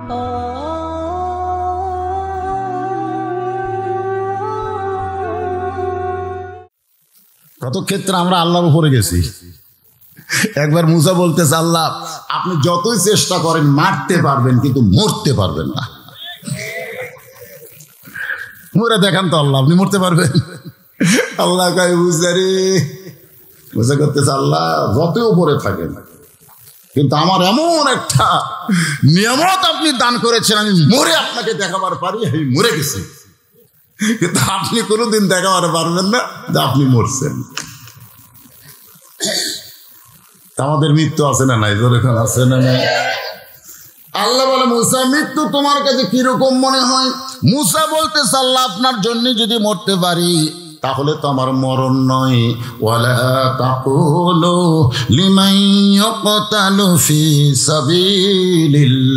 কত ক্ষেত্রে আমরা আল্লাহর উপরে গেছি। একবার মুসা বলতেছে, আল্লাহ আপনি যতই চেষ্টা করেন মারতে পারবেন কিন্তু মরতে পারবেন না। মরে দেখান তো আল্লাহ, আপনি মরতে পারবেন? আল্লাহ কয় বুঝারে বুঝা করতেছে, আল্লাহ যতই উপরে থাকেন কিন্তু আমার এমন একটা নিয়ামত আপনি দান করেছেন, আমি মরে আপনাকে দেখাবার পারি, আমি মরে গেছি, কিন্তু আপনি কোনোদিন দেখাবার পারবেন না যে আপনি মরছেন। আমাদের মৃত্যু আছে না নাই? যখন আছে না নাই? আল্লাহ বলে, মুসা মৃত্যু তোমার কাছে কিরকম মনে হয়? মুসা বলতেছে, আল্লাহ আপনার জন্য যদি মরতে পারি তাহলে তো আমার মরণ নয়। ওয়ালা তাকুলু লিমান ইয়াকতালু ফি সাবিলিল্লাহি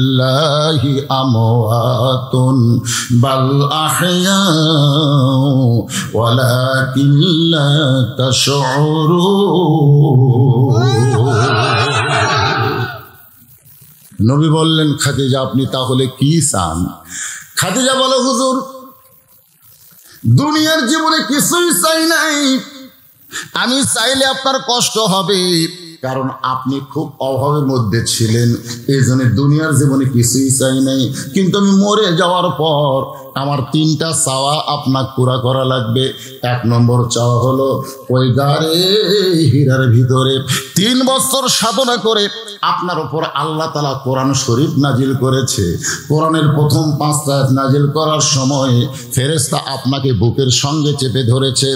আমওয়াতুন বাল আহইয়াউ ওয়ালাকিন লা তাশউরুন। নবী বললেন, খাদিজা আপনি তাহলে কি চান? খাদিজা বলে, হুজুর দুনিয়ার জীবনে কিছুই চাই নাই, আমি চাইলে আপনার কষ্ট হবে, কারণ আপনি খুব অভাবের মধ্যে ছিলেন, এই জন্য দুনিয়ার জীবনে কিছুই চাই নাই, কিন্তু আমি মরে যাওয়ার পর আমার তিনটা চাওয়া আপনার পুরা করা লাগবে। এক নম্বর চাওয়া হলো ওই গাড়ে হীরার ভিতরে 3 বছর সাধনা করে আপনার উপর আল্লাহ তাআলা কোরআন শরীফ নাজিল করেছে। কোরআনের প্রথম 5 আয়াত নাজিল করার সময় ফেরেশতা আপনাকে বুকের সঙ্গে চেপে ধরেছে,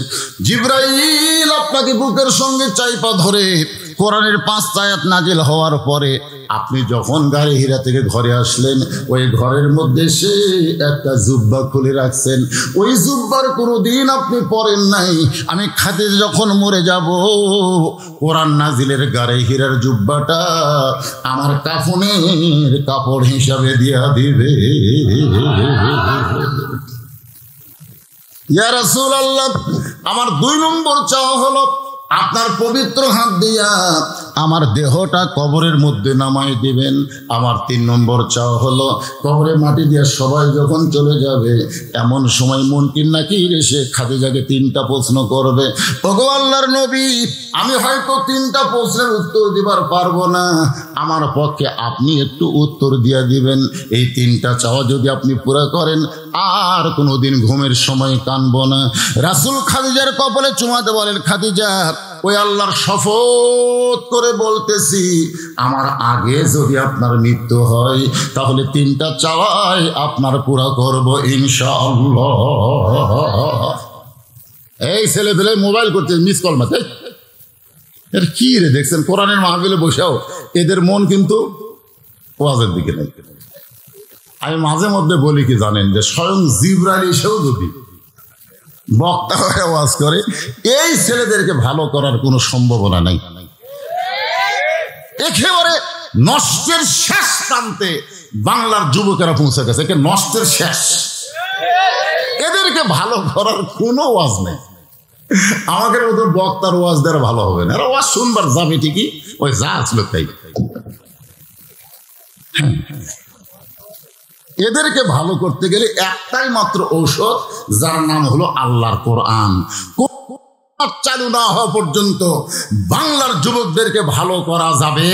জিবরাইল আপনাকে বুকের সঙ্গে চাইপা ধরে কোরআনের 5 আয়াত নাজিল হওয়ার পরে আপনি যখন গাড়ি হীরা থেকে ঘরে আসলেন, ওই ঘরের মধ্যে সে একটা জুব্বা খুলে রাখছেন, ওই জুব্বার কোনোদিন আপনি পরেন নাই। আমি খাদিজা যখন মরে যাব, কোরআন নাজিলের গাড়ি হীরার জুব্বাটা আমার কাফনের কাপড় হিসাবে দিয়া দিবে। ইয়া রাসূলুল্লাহ, আমার 2 নম্বর চাওয়া হলো আপনার পবিত্র হাত দিয়া আমার দেহটা কবরের মধ্যে নামাই দিবেন। আমার 3 নম্বর চাওয়া হলো কবরে মাটি দিয়ে সবাই যখন চলে যাবে, এমন সময় মুনকির নাকির এসে খাদিজাকে 3টা প্রশ্ন করবে, ওগো আল্লাহর নবী, আমি হয়তো 3টা প্রশ্নের উত্তর দিবার পারবো না, আমার পক্ষে আপনি একটু উত্তর দিয়ে দিবেন। এই 3টা চাওয়া যদি আপনি পুরো করেন, আর কোনোদিন ঘুমের সময় কানবো না। রাসূল খাদিজার কপালে চুমাতে বলেন, খাদিজা ওই আল্লাহর শপথ করে বলতেছি, আমার আগে যদি আপনার মৃত্যু হয় তাহলে 3টা চাওয়াই আপনার পুরা করব ইনশাআল্লাহ। এই ছেলে পেলে মোবাইল করতে মিস কল মাতে, এর কি রে দেখছেন? কোরআনের মাহফিলে বসেও এদের মন কিন্তু ওয়াজের দিকে নেই। আমি মাঝে মধ্যে বলি কি জানেন, যে স্বয়ং জিবরাইল এসেও যদি বক্তা হয়ে ওয়াজ করে, এই ছেলেদেরকে ভালো করার কোনো সম্ভাবনা নাই। একেবারে নষ্টের শেষ প্রান্তে বাংলার যুবকেরা পৌঁছে গেছে, একে নষ্টের শেষ, এদেরকে ভালো করার কোনো ওয়াজ নেই। আমাদের মতো বক্তার ওয়াজ দ্বারা ভালো হবে না, এরা ওয়াজ শুনবার যাবে ঠিকই, ওই যা আসলো তাই। এদেরকে ভালো করতে গেলে একটাই মাত্র ঔষধ, যার নাম হলো আল্লাহর কোরআন। চালু না হওয়া পর্যন্ত বাংলার যুবকদেরকে ভালো করা যাবে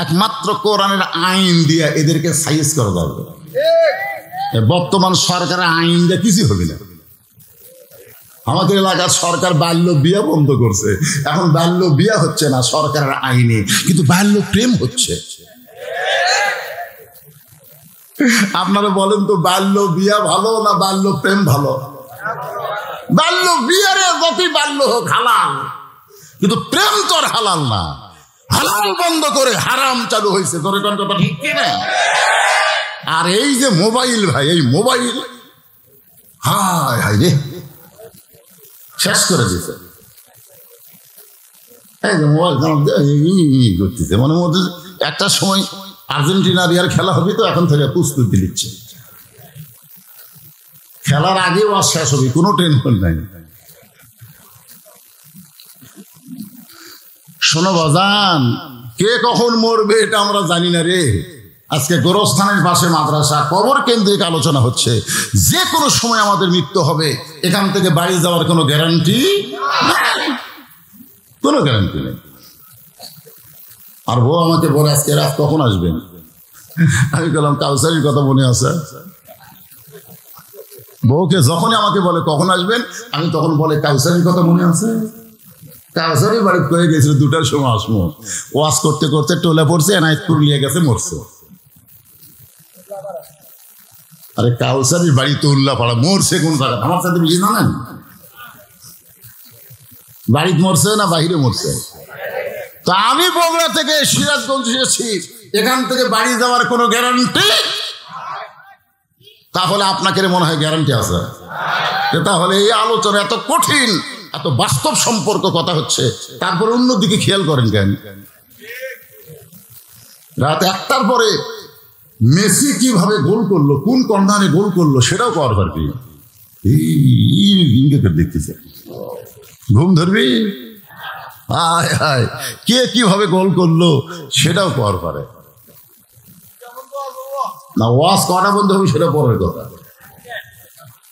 একমাত্র কোরআনের আইন দিয়ে, এদেরকে সাইজ করা যাবে। বর্তমান সরকারের আইন দিয়ে কিছু হবে না। আমাদের এলাকার সরকার বাল্য বিয়ে বন্ধ করছে, এখন বাল্য বিয়ে হচ্ছে না সরকারের আইনে, কিন্তু বাল্য প্রেম হচ্ছে। আপনারা বলেন তো, বাল্য বিয়া ভালো না বাল্য প্রেম ভালো? বাল্য বিয়ারে যতই বাল্য হোক হালাল, কিন্তু প্রেম তো আর হালাল না। হালাল বন্ধ করে হারাম চালু হয়েছে, তোর কোন কথা ঠিক কিনা? আর এই যে মোবাইল ভাই, এই মোবাইল হায় হায় রে শেষ করে দিচ্ছে। এই যে মোবাইল করতেছে, মনের মধ্যে একটা সময় আর্জেন্টিনার ইয়ার খেলা হবে, তো এখন থেকে প্রস্তুতি নিচ্ছে। খেলার আগেও আর শেষ হবে, কোনো টেনশন নাই। শোনো বাজান, কে কখন মরবে এটা আমরা জানি না রে। আজকে গোরস্থানের পাশে মাদ্রাসা, কবর কেন্দ্রিক আলোচনা হচ্ছে। যে কোনো সময় আমাদের মৃত্যু হবে, এখান থেকে বাড়ি যাওয়ার কোনো গ্যারান্টি, কোনো গ্যারান্টি নেই। আর বউ আমাকে বলে আজকে রাত কখন আসবেন? আমি বললাম কাউসারির কথা মনে আছে। বউকে যখনই আমাকে বলে কখন আসবেন, আমি তখন বলে কাউসারির কথা মনে আছে। কাউসারি বাড়ি করে গেছিল 2টার সময় আসবো, ওয়াশ করতে করতে টোলে পড়ছে, এনায়েতপুর নিয়ে গেছে, মরছে। আরে কাউসারির বাড়ি তো উল্লাপাড়া, মরছে কোন জায়গা আমার সাথে বেশি জানেন? বাড়িতে মরছে না বাহিরে মরছে? তো আমি বগুড়া থেকে সিরাজগঞ্জ এসেছি, এখান থেকে বাড়ি যাওয়ার কোনো গ্যারান্টি? তাহলে আপনাকে মনে হয় গ্যারান্টি আছে? তাহলে এই আলোচনা এত কঠিন, এত বাস্তব সম্পর্ক কথা হচ্ছে, তারপর অন্যদিকে খেয়াল করেন কেন? রাত 1টার পরে মেসি কিভাবে গোল করলো, কোন কর্নারে গোল করলো সেটাও কর পারবি। দেখতেছে ঘুম ধরবি, হায় হায়, কে কিভাবে গোল করলো সেটাও কর পারে না। ওয়াজ করা বন্ধ হবে সেটা পরের কথা,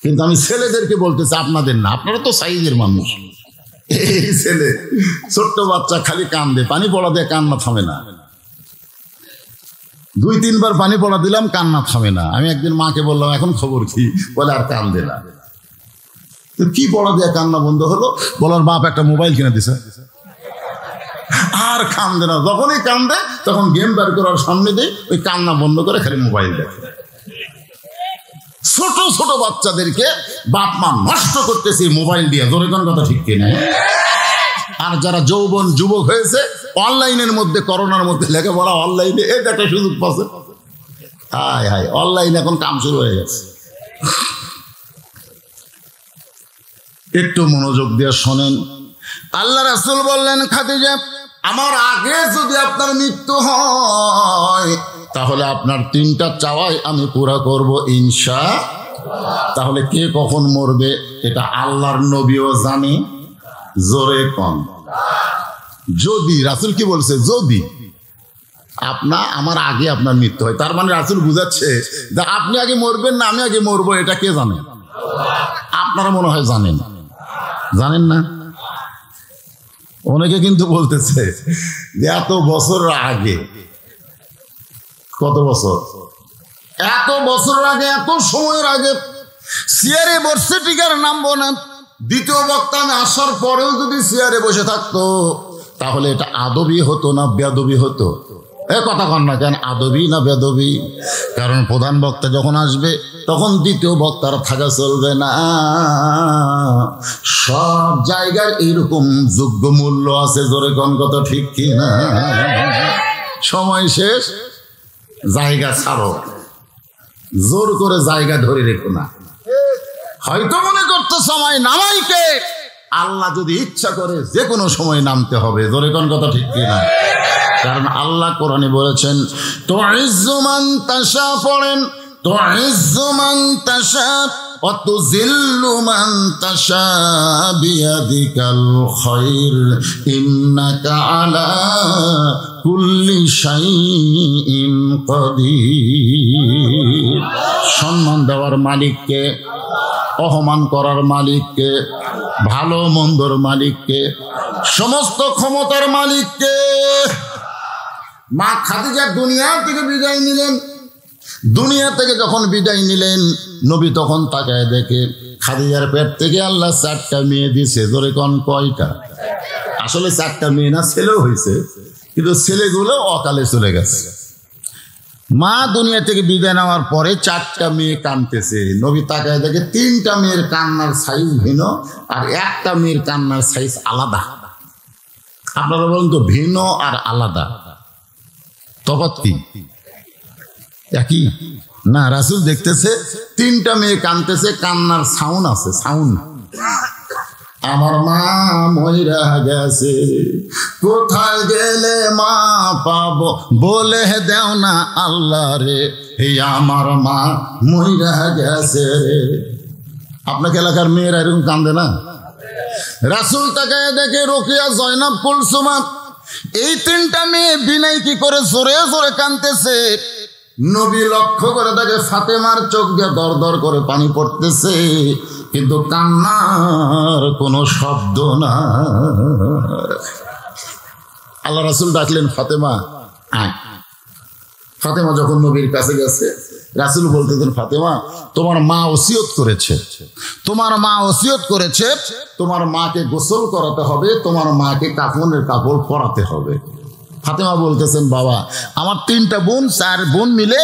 কিন্তু আমি ছেলেদেরকে বলতেছি, আপনাদের না, আপনারা তো সাইজের মানুষ। এই ছেলে ছোট্ট বাচ্চা খালি কান্দে, পানি পড়া দিয়ে কান্না থামে না। 2-3 বার পানি পড়া দিলাম, কান্না থামে না। আমি একদিন মাকে বললাম এখন খবর কি? বলে আর কান্দে না। তো কি পড়া দিয়ে কান্না বন্ধ হলো? বলার বাপ একটা মোবাইল কিনে দিছে, আর কান্দে না। যখনই কান্দে তখন গেম বের করার সামনে দিয়ে ওই কান্না বন্ধ করে খালি মোবাইল দেখে। ছোট ছোট বাচ্চাদেরকে বাপ মা নষ্ট করতেছে মোবাইল দিয়ে, জোরে কোন কথা ঠিক কিনা? আর যারা যৌবন যুবক হয়েছে, অনলাইনের মধ্যে, করোনার মধ্যে লেখাপড়া অনলাইনে, এটা একটা সুযোগ পাচ্ছে। হায় হায়, অনলাইনে এখন কাম শুরু হয়ে গেছে। একটু মনোযোগ দিয়ে শোনেন। আল্লাহ রাসূল বললেন, খাদিজা, আমার আগে যদি আপনার মৃত্যু হয় তাহলে আপনার 3টা চাওয়াই আমি পুরা করব ইনশাআল্লাহ। তাহলে কে কখন মরবে এটা আল্লাহর নবীও জানে, জোরে কম। যদি রাসূল কি বলছে, যদি আমার আগে আপনার মৃত্যু হয়, তার মানে রাসূল বুঝাচ্ছে যে আপনি আগে মরবেন না আমি আগে মরবো, এটা কে জানে? আপনারা মনে হয় জানেন, জানেন না? অনেকে কিন্তু বলতেছে যে এত বছর আগে, কত বছর, এত বছর আগে, এত সময়ের আগে চেয়ারে বসে টিকার নামবো না। দ্বিতীয় বক্তা আমি আসার পরেও যদি চেয়ারে বসে থাকতো তাহলে এটা আদবি হতো না বেয়াদবি হতো? এ কথা কন না কেন, আদবি না বেয়াদবি? কারণ প্রধান বক্তা যখন আসবে তখন দ্বিতীয় বক্তার থাকা চলবে না। সব জায়গার এরকম যোগ্য মূল্য আছে, জোরে কোন কথা ঠিক কিনা? সময় শেষ, জায়গা ছাড়ো, জোর করে জায়গা ধরে রেখো না। হয়তো মনে করতো সময় নামাইকে, আল্লাহ যদি ইচ্ছা করে যে কোনো সময় নামতে হবে, জোরে কোন কথা ঠিক কিনা? কারণ আল্লাহ কোরআনে বলেছেন, তুইজ্জু মান তাশা, পড়েন, তুইজ্জু মান তাশা ওয়া তুযিল্লু মান তাশা বিয়াদিকাল খায়র ইন্নাকা আলা কুল্লি শাইইন কাদির। সম্মান দেওয়ার মালিককে, অপমান করার মালিককে, ভালো মন্দর মালিককে, সমস্ত ক্ষমতার মালিককে। মা খাদিজা দুনিয়া থেকে বিদায় নিলেন। দুনিয়া থেকে যখন বিদায় নিলেন, নবী তখন তাকায় দেখে খাদিজার পেট থেকে আল্লাহ 4টা মেয়ে দিয়েছে। ধরে কোন কয়টা? আসলে 4টা মেয়ে না, ছেলেও হয়েছে, কিন্তু ছেলেগুলো অকালে চলে গেছে। মা দুনিয়া থেকে বিদায় নেওয়ার পরে 4টা মেয়ে কাঁদতেছে। নবী তাকায় দেখে 3টা মেয়ের কান্নার সাইজ ভিন্ন, আর 1টা মেয়ের কান্নার সাইজ আলাদা। আপনারা বলুন তো, ভিন্ন আর আলাদা তফাৎ কি? একই না? রাসূল দেখতেছে 3টা মেয়ে কাঁদতেছে, কান্নার সাউন্ড আছে, সাউন্ড। আমার মা মইরা গেছে, কোথায় গেলে মা পাবো, বলে দেও না আল্লাহ রে, আমার মা মইরা গেছে রে। আপনাকে এলাকার মেয়েরা এরকম কান্দে না? রাসূল তাকে দেখে রোকেয়া, জয়নাব, কুলসুমা এই তিনটা মেয়ে বিনয় কি করে জোরে জোরে কাঁদতেছে। নবী লক্ষ্য করে দেখে ফাতেমার চোখ দিয়ে দর দর করে পানি পড়তেছে, কিন্তু কান্নার কোনো শব্দ না। আল্লাহ রাসূল ডাকলেন, ফাতেমা আয়। ফাতেমা যখন নবীর কাছে গেছে, রাসূল বলতেছেন, ফাতেমা তোমার মা ওসিয়ত করেছে, তোমার মা ওসিয়ত করেছে তোমার মাকে গোসল করাতে হবে, তোমার মাকে কাফনের কাপড় পরাতে হবে। ফাতেমা বলতেছেন, বাবা আমার 3টা বোন, 4 বোন মিলে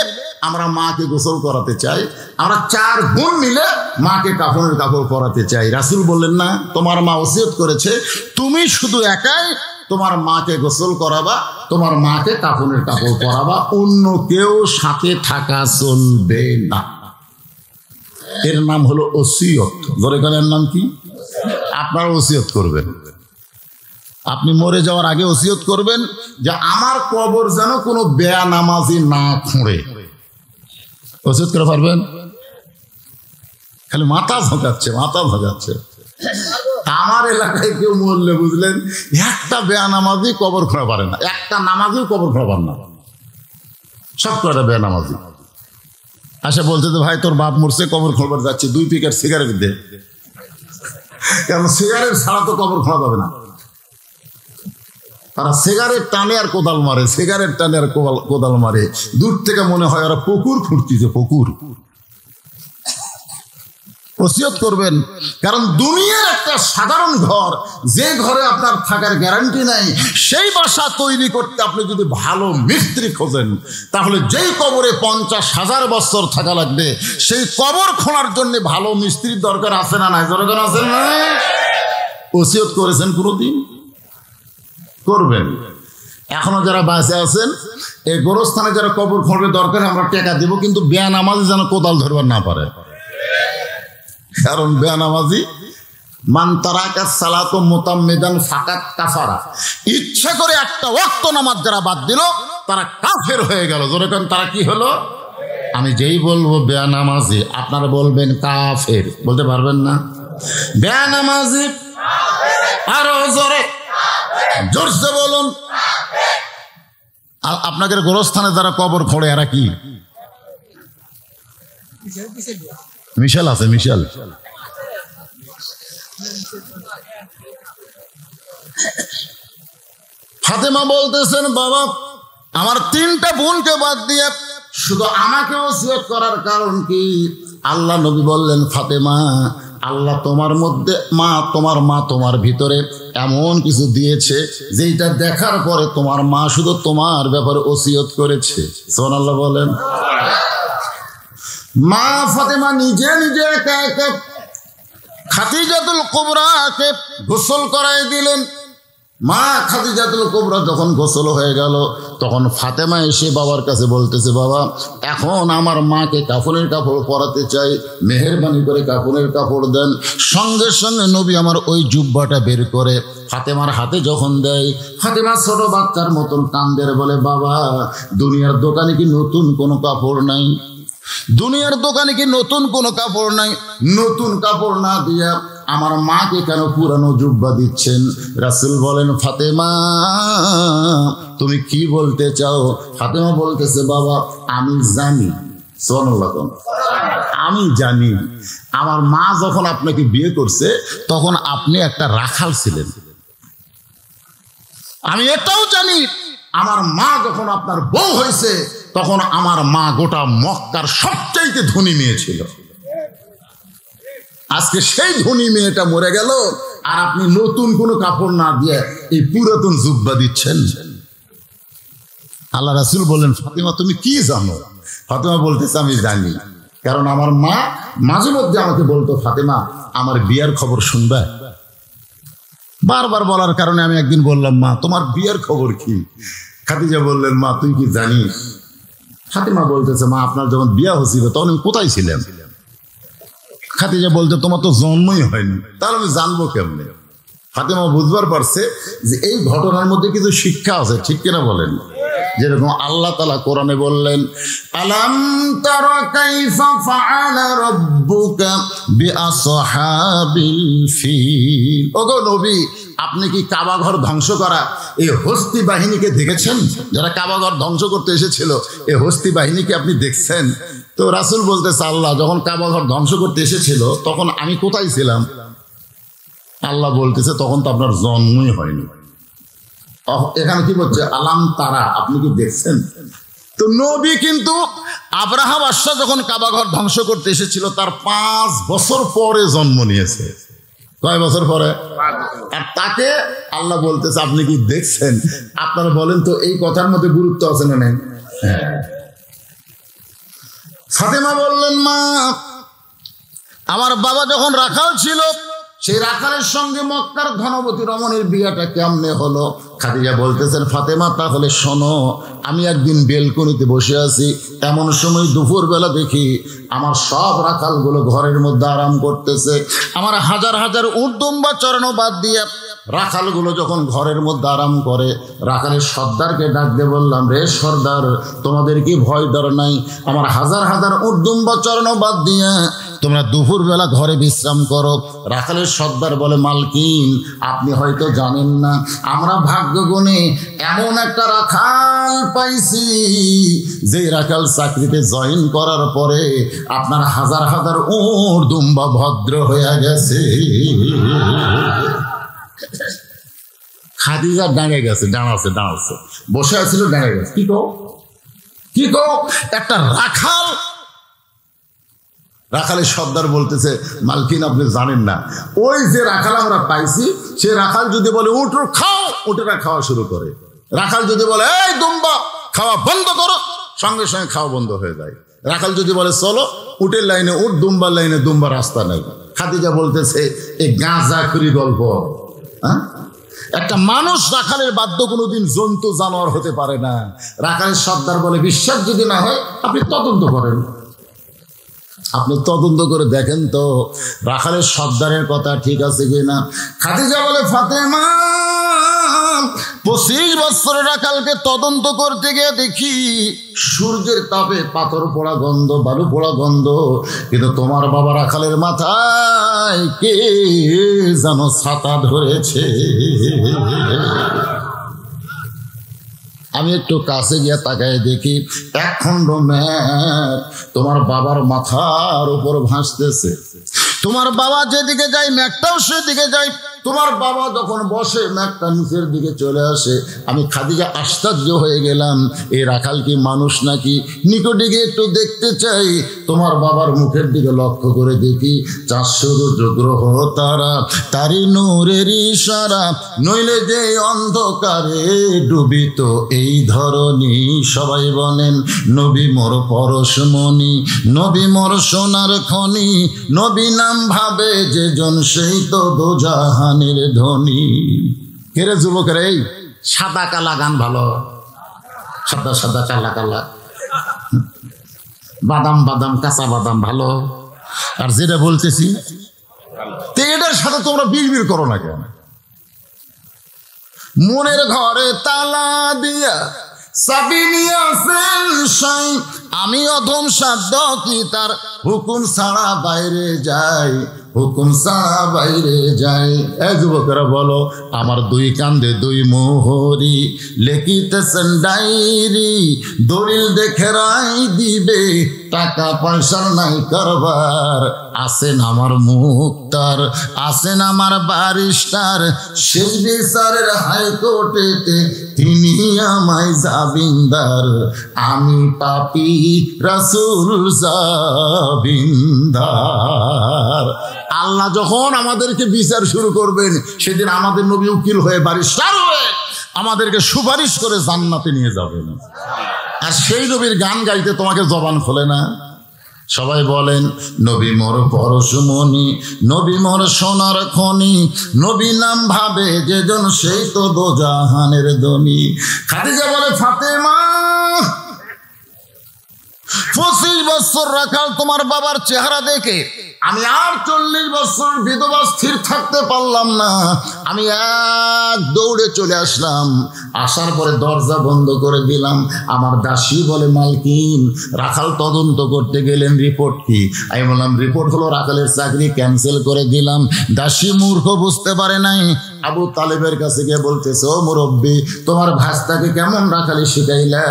আমরা মাকে গোসল করাতে চাই, আমরা 4 বোন মিলে মাকে কাফনের কাপড় পরাতে চাই। রাসূল বললেন, না, তোমার মা ওসিয়ত করেছে তুমি শুধু একাই তোমার মাকে গোসল করাবা, তোমার মাকে কাফনের কাপড় পরাবা, অন্য কেউ সাথে থাকা চলবে না। এর নাম হলো ওসিয়ত। এর নাম কি? আপনারা ওসিয়ত করবেন, আপনি মরে যাওয়ার আগে ওসিয়ত করবেন যে আমার কবর যেন কোনো বেয়ানামাজি না খুঁড়ে। ওসিয়ত করে পারবেন? খালি মাথা ঝোঁকাচ্ছে, মাথা ঝোঁকাচ্ছে। আমার এলাকায় কেউ মরলে বুঝলেন, একটা বেয়ানামাজি কবর খোঁড়া পারে না, একটা নামাজিও কবর খোঁড়া পারে না, সব কটা বেয়ানামাজি। আচ্ছা বলছে যে ভাই তোর বাপ মরছে, কবর খোঁড়বার যাচ্ছে, 2 প্যাকেট সিগারেট দে। কারণ সিগারেট ছাড়া তো কবর খোঁড়া যাবে না। তারা সিগারেট টানে আর কোদাল মারে, সিগারেট টানে আর কোদাল মারে। দূর থেকে মনে হয় ওরা পুকুর খুঁড়তেছে, পুকুর। ওসিয়ত করবেন, কারণ দুনিয়ার একটা সাধারণ ঘর, যে ঘরে আপনার থাকার গ্যারান্টি নাই, সেই বাসা তৈরি করতে আপনি যদি ভালো মিস্ত্রি খোঁজেন, তাহলে যেই কবরে 50,000 বছর থাকা লাগবে, সেই কবর খোঁড়ার জন্য ভালো মিস্ত্রির দরকার আছে না নাই? দরকার আছে না? ওসিয়ত করেছেন কোনোদিন? করবেন। এখনো যারা বাঁচে আছেন, এই গোরস্থানে যারা কবর খোঁড়বে দরকার আমরা টাকা দিব, কিন্তু বেয়ানামাজি যেন কোদাল ধরবার না পারে। কারণ বেয়ানামাজি মান তারাকা সালাতু মুতাম্মিদান ফাকাত কাফারা, ইচ্ছা করে একটা ওয়াক্ত নামাজ যারা বাদ দিল তারা কাফের হয়ে গেল। জোরে কোন তারা কি হলো? আমি যেই বলবো বেয়ানামাজি, আপনারা বলবেন কাফের, বলতে পারবেন না? বেয়ানামাজি আরো জোরে জোরসে বলুন। আপনাদের গোরস্থানে যারা কবর খোঁড়ে এরা কি? মিশাল আছে, মিশাল। ফাতেমা বলতেছেন, বাবা আমার 3টা বোনকে বাদ দিয়ে শুধু আমাকে ওসিয়ত করার কারণ কি? আল্লাহ নবী বললেন, ফাতেমা আল্লাহ তোমার মধ্যে তোমার মা তোমার ভিতরে এমন কিছু দিয়েছে যেটা দেখার পরে তোমার মা শুধু তোমার ব্যাপারে ওসিয়ত করেছে। সুবহানাল্লাহ বলেন। মা ফাতেমা নিজে নিজে একা একা খাদিজাতুল কুবরাকে গোসল করাই দিলেন। মা খাদিজাতুল কুবরা যখন গোসল হয়ে গেল, তখন ফাতেমা এসে বাবার কাছে বলতেছে, বাবা এখন আমার মাকে কাফনের কাপড় পরাতে চাই, মেহেরবানি করে কাফনের কাপড় দেন। সঙ্গে সঙ্গে নবী আমার ওই জুব্বাটা বের করে ফাতেমার হাতে যখন দেয়, ফাতেমা ছোট বাচ্চার মতন কান্দের, বলে, বাবা দুনিয়ার দোকানে কি নতুন কোনো কাপড় নাই? দুনিয়ার দোকানে কি নতুন কোনো কাপড় নাই? নতুন কাপড় না দিয়া আমার মাকে কেন পুরানো জুব্বা দিচ্ছেন? রাসূল বলেন, ফাতেমা তুমি কি বলতে চাও? ফাতেমা বলতেছে, বাবা আমি জানি, সুবহানাল্লাহ, আমি জানি আমার মা যখন আপনাকে বিয়ে করছে তখন আপনি একটা রাখাল ছিলেন। আমি এটাও জানি আমার মা যখন আপনার বউ হয়েছে তখন আমার মা গোটা মক্কার সবচাইতে ধনী মেয়ে ছিল। আজকে সেই ধনী মেয়েটা মরে গেল, আর আপনি নতুন কোনো কাপড় না দিয়ে এই পুরাতন জুব্বা দিচ্ছেন। আল্লাহ রাসূল বললেন, ফাতেমা তুমি কি জানো? ফাতেমা বলতেছে, আমি জানি, কারণ আমার মা মাঝে মধ্যে আমাকে বলতো, ফাতেমা আমার বিয়ার খবর শুনবে। বারবার বলার কারণে আমি একদিন বললাম, মা তোমার বিয়ের খবর কি? খাদিজা বললেন, মা তুই কি জানিস? ফাতেমা বলতেছে, মা আপনার যখন বিয়া হয়েছিল তখন আমি কোথায় ছিলাম? খাদিজা বলতে, তোমার তো জন্মই হয়নি, তাহলে আমি জানবো কেমনে? ফাতেমা বুঝবার পারছে যে এই ঘটনার মধ্যে কিছু শিক্ষা আছে, ঠিক কিনা বলেন? যেরকম আল্লাহ তাআলা কোরআনে বললেন, আলাম তারা কাইফা ফাআলা রাব্বুকা বিআসহাবিল ফিল। ওগো নবী আপনি কি কাবাঘর ধ্বংস করা এই হস্তি বাহিনীকে দেখেছেন? যারা কাবাঘর ধ্বংস করতে এসেছিল এই হস্তি বাহিনীকে আপনি দেখছেন? তো রাসূল বলতেছে, আল্লাহ যখন কাবাঘর ধ্বংস করতে এসেছিল তখন আমি কোথায় ছিলাম? আল্লাহ বলতেছে, তখন তো আপনার জন্মই হয়নি। এখানে কি বলছে? আলাম তারা, আপনি কি দেখছেন? তো নবী কিন্তু আব্রাহা বাদশাহ যখন কাবাঘর ধ্বংস করতে এসেছিল তার 5 বছর পরে জন্ম নিয়েছে। কয় বছর পরে? আর তাকে আল্লাহ বলতেছে, আপনি কি দেখছেন? আপনারা বলেন তো এই কথার মধ্যে গুরুত্ব আছে না নেই? ফাতেমা বললেন, মা আমার বাবা যখন রাখাল ছিল সেই রাখালের সঙ্গে মক্কার ধনবতী রমণীর বিয়েটা কেমনে হলো? খাদিজা বলতেছেন, ফাতেমা তাহলে শোনো, আমি একদিন বেলকনিতে বসে আছি, এমন সময় দুপুরবেলা দেখি আমার সব রাখালগুলো ঘরের মধ্যে আরাম করতেছে। আমার হাজার হাজার উট দুম্বা চড়ানো বাদ দিয়ে রাখালগুলো যখন ঘরের মধ্যে আরাম করে, রাখালের সর্দারকে ডাক দিয়ে বললাম, রে সর্দার, তোমাদের কি ভয় ডর নাই? আমার হাজার হাজার উট দুম্বা চড়ানো বাদ দিয়ে তোমরা দুপুরবেলা ঘরে বিশ্রাম করো। রাখালের সর্দার বলে, মালকিন আপনি হয়তো জানেন না, আমরা ভাগ্য গুণে এমন একটা রাখাল পাইছি যে রাখাল চাকরিতে জয়েন করার পরে আপনার হাজার হাজার উট দুম্বা ভদ্র হয়ে গেছে। খাদিজা দাঁড়িয়ে গেছে, দাঁড়াচ্ছে, বসে আছিল, দাঁড়িয়ে গেছে। কি কো একটা রাখাল? রাখালের সর্দার বলতেছে, মালকিন আপনি জানেন না, ওই যে রাখাল আমরা পাইছি সে রাখাল যদি বলে উট খাও, উটেরা খাওয়া শুরু করে। রাখাল যদি বলে এই দুম্বা খাওয়া বন্ধ করো, সঙ্গে সঙ্গে খাওয়া বন্ধ হয়ে যায়। রাখাল যদি বলে চলো, উটের লাইনে উট, দুম্বার লাইনে দুম্বা, রাস্তা নাই। খাদিজা বলতেছে, এই গাঁজাখুরি গল্প। একটা মানুষ রাখালের বাধ্য কোনোদিন জন্তু জানোয়ার হতে পারে না। রাখালের সর্দার বলে, বিশ্বাস যদি না হয় আপনি তদন্ত করেন, আপনি তদন্ত করে দেখেন তো রাখালের সর্দারের কথা ঠিক আছে কিনা। খাদিজা বলে, ফাতেমা 25 বছরের রাখালকে তদন্ত করতে গিয়ে দেখি সূর্যের তাপে পাথর পোড়া গন্ধ, বালু পোড়া গন্ধ, কিন্তু তোমার বাবা রাখালের মাথায় কে যেন ছাতা ধরেছে। আমি একটু কাছে গিয়ে তাকায় দেখি 1 খণ্ড ম্যাপ তোমার বাবার মাথার উপর ভাসতেছে। তোমার বাবা যেদিকে যায় ম্যাপটাও সেদিকে যায়। তোমার বাবা যখন বসে ম্যাপটা নিচের দিকে চলে আসে। আমি খাদিজা আশ্চর্য হয়ে গেলাম, এই রাখাল কি মানুষ নাকি? নিকটে গিয়ে একটু দেখতে চাই। তোমার বাবার মুখের দিকে লক্ষ্য করে দেখি 4 সূর্য গ্রহ তারা, তারি নূরের ইশারা, নইলে যে অন্ধকারে ডুবিত এই ধরনী। সবাই বলেন, নবী মোর পরশমণি, নবী মোর সোনার খনি, নবী নাম ভাবে যে জন সেই তো দোজাহানের ধনী। কেরে যুবকের এই সাদা কালা গান ভালো, সাদা সাদা কালা কালা, বাদাম বাদাম কাঁচা বাদাম ভালো। আর যেটা বলতেছি এটার সাথে তোমরা বিড়বিড় করো না কেন? মনের ঘরে তালা দিয়া চাবি নিয়েছেন সাই, আমি অধম সাধ্য কি তার হুকুম ছাড়া বাইরে যাই, হুকুম ছাড়া বাইরে যাই। এ যুবকেরা বলো, আমার 2 কান্দে 2 মোহরি, লেখিতেছেন ডায়েরি, দলিল দেখে রায় দিবে, টাকা পয়সার নাই কারবার। আছেন আমার মুক্তার, আছেন আমার ব্যারিস্টার, শেষ বিচারের হাইকোর্টেতে তিনি আমায় জামিনদার। আমি পাপী রাসূল জামিনদার। আল্লাহ যখন আমাদেরকে বিচার শুরু করবেন সেদিন আমাদের নবী উকিল হয়ে ব্যারিস্টার হয়ে আমাদেরকে সুপারিশ করে জান্নাতে নিয়ে যাবেন। আর সেই নবীর গান গাইতে তোমাকে জবান খোলে না। সবাই বলেন, নবী মোর পরশমণি, নবী মোর সোনার খনি, নবী নাম ভাবে যে জন সেই তো দোজাহানের ধনী। খাদিজা বলে, ফাতেমা 25 বছর রাখাল তোমার বাবার চেহারা দেখে আমি আর 40 বছর বিধবা স্থির থাকতে পারলাম না। আমি এক দৌড়ে চলে আসলাম। আসার পরে দরজা বন্ধ করে দিলাম। আমার দাসী বলে, মালকিন রাখাল তদন্ত করতে গেলেন, রিপোর্ট কি? আমি বললাম, রিপোর্ট হলো রাখালের চাকরি ক্যান্সেল করে দিলাম। দাসী মূর্খ, বুঝতে পারে নাই আবু তালেবের কাছে গিয়ে বলতেছে, ও মুরব্বী, তোমার ভাস্তাকে কেমন রাখালি শিখাইলা?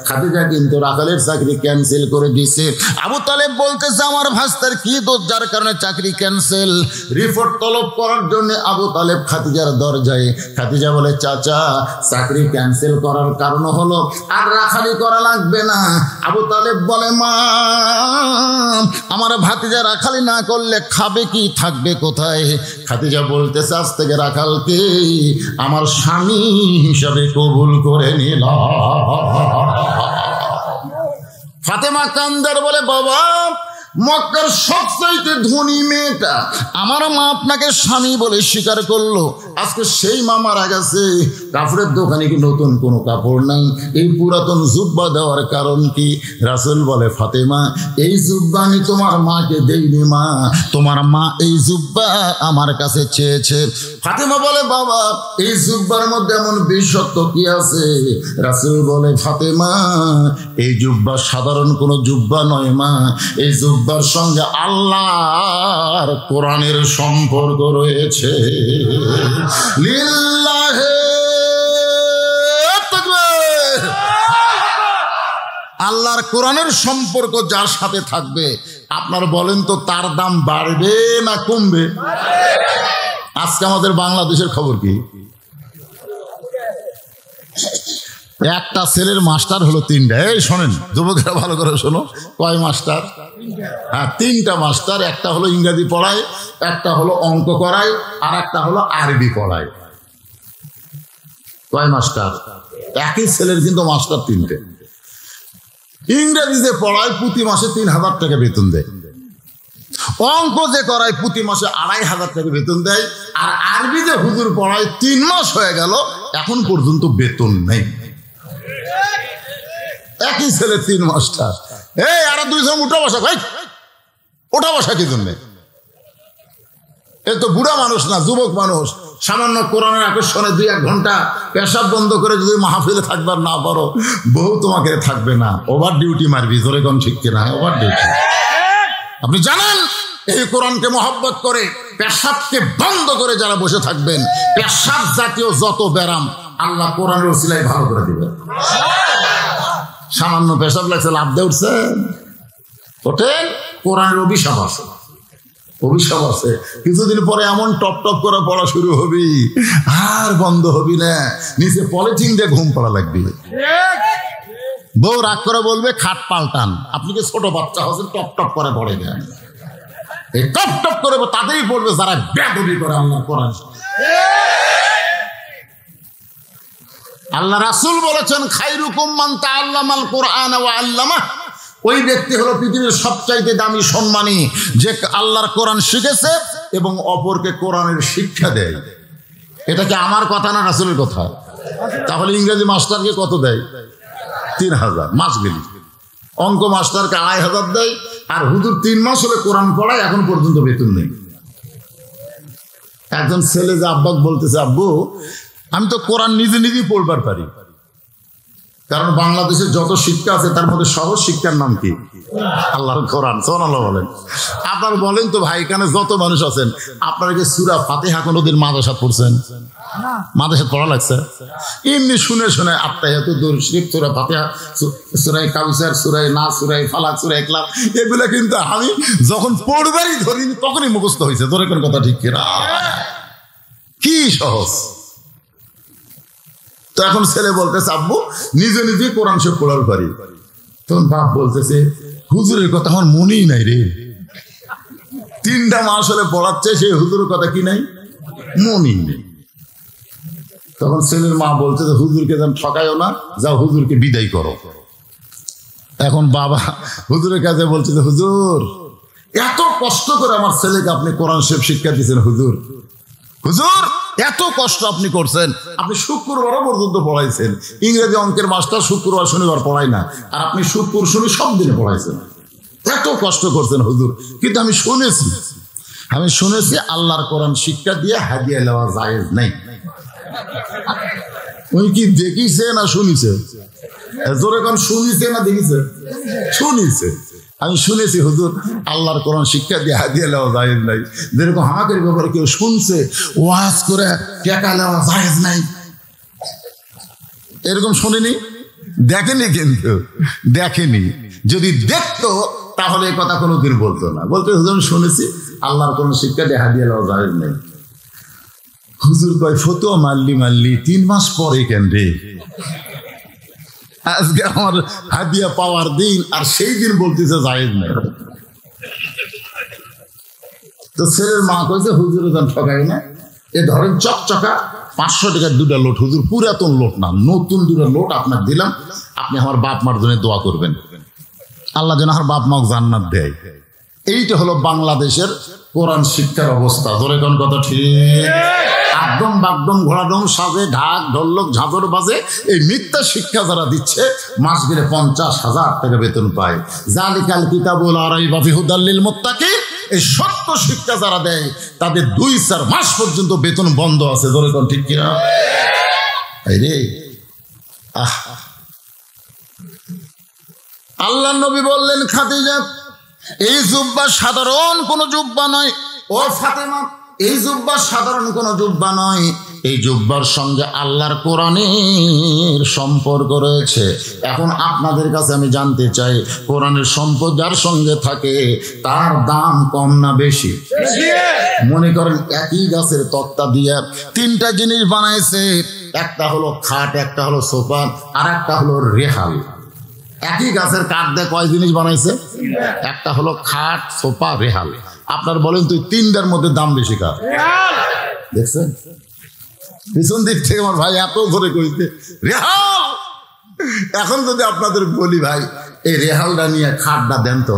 খাদিজা কিন্তু রাখালের চাকরি ক্যান্সেল করে দিছে। আবু তালেব বলতেছে, আমার ভাস্তার কি দোষ যার কারণে চাকরি ক্যান্সেল? রিপোর্ট তলব করার জন্য আবু তালেব খাদিজার দরজায়। খাদিজা বলে, চাচা, চাকরি ক্যান্সেল করার কারণ হলো আর রাখালি করা লাগবে না। আবু তালেব বলে, মা, আমার ভাতিজা রাখালি না করলে খাবে কি, থাকবে কোথায়? খাদিজা বলতেছে, আজ থেকে রাখালকে আমার স্বামী হিসাবে কবুল করে নিলাম। ফাতেমা কান্দার বলে, বাবা, মক্কার সবচাইতে ধনী মেয়েটা আমার মা আপনাকে স্বামী বলে স্বীকার করলো, আজকে সেই মা মারা গেছে, কাপড়ের দোকানে কি নতুন কোনো কাপড় নাই? এই পুরাতন জুব্বা দেওয়ার কারণ কি? রাসূল বলে, ফাতেমা, এই জুব্বা আমি তোমার মাকে দেইনি মা, তোমার মা এই জুব্বা আমার কাছে চেয়েছে। ফাতেমা বলে, বাবা, এই জুব্বার মধ্যে এমন বিশেষত্ব কি আছে? রাসূল বলে, ফাতেমা, এই জুব্বা সাধারণ কোনো জুব্বা নয় মা, এই জুব্বার সঙ্গে আল্লাহর কোরআনের সম্পর্ক রয়েছে। লিল্লাহে তাকবীর। আল্লাহর কোরআনের সম্পর্ক যার সাথে থাকবে, আপনার বলেন তো তার দাম বাড়বে না কমবে? আজকে আমাদের বাংলাদেশের খবর কি? একটা ছেলের মাস্টার হলো তিনটা। এই শোনেন যুবকেরা, ভালো করে শোনো, কয় মাস্টার? হ্যাঁ, তিনটা মাস্টার। একটা হলো ইংরেজি পড়ায়, একটা হলো অঙ্ক করায়, আর একটা হলো আরবি পড়ায়। কয় মাস্টার? একই ছেলের কিন্তু মাস্টার তিনটে। ইংরেজি যে পড়ায় প্রতি মাসে 3,000 টাকা বেতন দেয়, অঙ্ক যে করায় প্রতি মাসে 2,500 টাকা বেতন দেয়, আর আরবি যে হুজুর পড়ায় 3 মাস হয়ে গেল এখন পর্যন্ত বেতন নেই। একই ছেলে 3 মাস্টার। এই আর 2জন উঠা বসা, ভাই ওঠা বসা কি জন্যে? এ তো বুড়া মানুষ না, যুবক মানুষ। সামান্য কোরআনের আকর্ষণে 2-1 ঘন্টা পেশাব বন্ধ করে যদি মাহফিলে থাকবার না পারো, বউ তোমাকে থাকবে না, ওভার ডিউটি মারবি। জোরে কোন ঠিক কিনা? Over duty. আপনি জানেন, এই কোরআনকে মহব্বত করে পেশাবকে বন্ধ করে যারা বসে থাকবেন, পেশাব জাতীয় যত ব্যারাম আল্লাহ কোরআনের ওসিলায় ভালো করে দিবেন। সামান্য পেশাব লাগছে, লাভ দিয়ে উঠছেন, ওঠেন, কোরআনের অভিশাপ আছে, অভিশাপ আছে। কিছুদিন পরে এমন টপ টপ করে পড়া শুরু হবি, আর বন্ধ হবি না, নিচে পলিথিন দিয়ে ঘুম পড়া লাগবে। বউ রাগ করে বলবে, খাট পাল্টান। আপনি কি ছোট বাচ্চা হচ্ছেন, টপ টপ করে পড়ে যান। এই টপ টপ করে তাদেরই পড়বে যারা বেয়াদবি করে আল্লাহ কোরআন। আল্লাহ রাসূল বলেছেন, খায়রুকুম মান তাআল্লামাল কোরআন ওয়া আল্লামাহ। ওই ব্যক্তি হলো পৃথিবীর সবচাইতে দামি, সম্মানী, যে আল্লাহর কোরআন শিখেছে এবং অপরকে কোরআনের শিক্ষা দেয়। এটা কি আমার কথা না রাসূলের কথা? তাহলে ইংরেজি মাস্টারকে কত দেয়? 3,000 মাস গেলি। অঙ্ক মাস্টারকে 2,500 দেয়, আর হুজুর 3 মাস হলে কোরআন পড়ায়, এখন পর্যন্ত বেতন নেই। একজন ছেলে যে আব্বাক বলতেছে, আব্বু, আমি তো কোরআন নিজে নিজেই পড়বার পারি, কারণ বাংলাদেশে যত শিক্ষা আছে তার মধ্যে সহজ শিক্ষার নাম কি? আল্লাহর কোরআন। সুবহানাল্লাহ বলেন। আপনার বলেন তো ভাই, এখানে যত মানুষ আছেন, আপনারা কি সূরা ফাতিহা কোনোদিন মাদ্রাসা পড়ছেন? মাদ্রাসা পড়া লাগছে? এমনি শুনে শুনে আত্মাহিয়াতুদ দুরূদ শরীফ, সূরা ফাতিহা, সূরা কাউসার, সূরা নাস, সূরা ফালাক, সূরা ইখলাস, এগুলা কিন্তু আমি যখন পড়বারই ধরিনি তখনই মুখস্থ হয়েছে। ধরে কোন কথা ঠিক কিনা? কি সহজ। তো এখন ছেলে বলতেছে, আব্বু, নিজে নিজে কোরআন শরীফ পড়ার পারি। তখন বাপ বলতেছে, হুজুরের কথা আমার মনেই নাই রে। 3টা মাস হলে পড়াচ্ছে, সেই হুজুরের কথা কি নাই? মনেই নেই। তখন ছেলের মা বলতেছে, হুজুরকে যেন ঠকাইও না, যাও হুজুরকে বিদায় করো। এখন বাবা হুজুরের কাছে বলছে, হুজুর, এত কষ্ট করে আমার ছেলেকে আপনি কোরআন শরীফ শিক্ষা দিচ্ছেন, হুজুর, হুজুর, এত কষ্ট আপনি করছেন, আপনি শুক্রবার পর্যন্ত পড়াইছেন। ইংরেজি অঙ্কের মাস্টার শুক্রবার শনিবার পড়ায় না, আর আপনি শুক্র শনি সব দিনে পড়াইছেন। এত কষ্ট করছেন হুজুর, কিন্তু আমি শুনেছি আল্লাহর কোরআন শিক্ষা দিয়ে হাদিয়া নেওয়া জায়েজ নাই। ওই কি দেখিছে না শুনিছে? জোরে কোন শুনিছে না দেখিছে? শুনিছে। আমি শুনেছি হুজুর আল্লাহর কোরআন শিক্ষা দিয়ে হাদিয়া নেওয়া জায়েজ নাই, যেরকম আমাদের ব্যাপারে কেউ শুনছে ওয়াজ করে টাকা নেওয়া জায়েজ নাই, এরকম শুনিনি, দেখেনি, কিন্তু দেখেনি। যদি দেখতো তাহলে এই কথা কোনোদিন বলতো না, বলতে হুজুর শুনেছি আল্লাহর কোন শিক্ষা দিয়ে হাদিয়া নেওয়া জায়েজ নাই। হুজুর কয় ফতোয়া মারলি 3 মাস পরে কেন রে, আজকে আমার হাদিয়া পাওয়ার দিন আর সেই দিন বলতেছে জায়েজ নাই। তো ছেলের মা কইছে হুজুরে যেন ঠকাই না, এ ধরেন চকচকা 500 টাকার 2টা লোট, হুজুর পুরাতন লোট না, নতুন 2টা লোট আপনার দিলাম, আপনি আমার বাপ মার জন্য দোয়া করবেন, আল্লাহ যেন আমার বাপ মাকে জান্নাত দেয়। এইটা হলো বাংলাদেশের কোরআন শিক্ষার অবস্থা। ধরে কোন কথা ঠিক? একদম বাগদম ঘোড়াদম সাজে, ঢাক ঢোলক ঝাঁঝর বাজে, এই মিথ্যা শিক্ষা যারা দিচ্ছে মাস গেলে 50,000 টাকা বেতন পায়। জালিকাল কিতাবুল লা রাইবা ফিহি হুদাল লিল মুত্তাকিন, এই সত্য শিক্ষা যারা দেয় তাদের 2-4 মাস পর্যন্ত বেতন বন্ধ আছে। ধরে কোন ঠিক কিনা? এই রে আল্লাহ নবী বললেন খাদিজা এই জুব্বা সাধারণ কোন জুব্বা নয়, ও ফাতেমা এই জুব্বা সাধারণ কোন জুব্বা নয়, এই জুব্বার সঙ্গে আল্লাহর কোরআনের সম্পর্ক রয়েছে। এখন আপনাদের কাছে আমি জানতে চাই, কোরআনের সম্পর্ক যার সঙ্গে থাকে তার দাম কম না বেশি? মনে করেন একই গাছের তক্তা দিয়ে 3টা জিনিস বানাইছে, একটা হলো খাট, একটা হলো সোফা, আর একটা হলো রেহাল। একই গাছের কাঠ দিয়ে কয় জিনিস বানাইছে? একটা হলো খাট, সোফা, রেহাল। আপনার বলেন তুই 3টার মধ্যে দাম বেশি কার? দেখছেন পিছন দিক থেকে আমার ভাই এত ধরে কইতে রেহাল। এখন যদি আপনাদের বলি ভাই এই রেহালটা নিয়ে খাটটা দেন তো,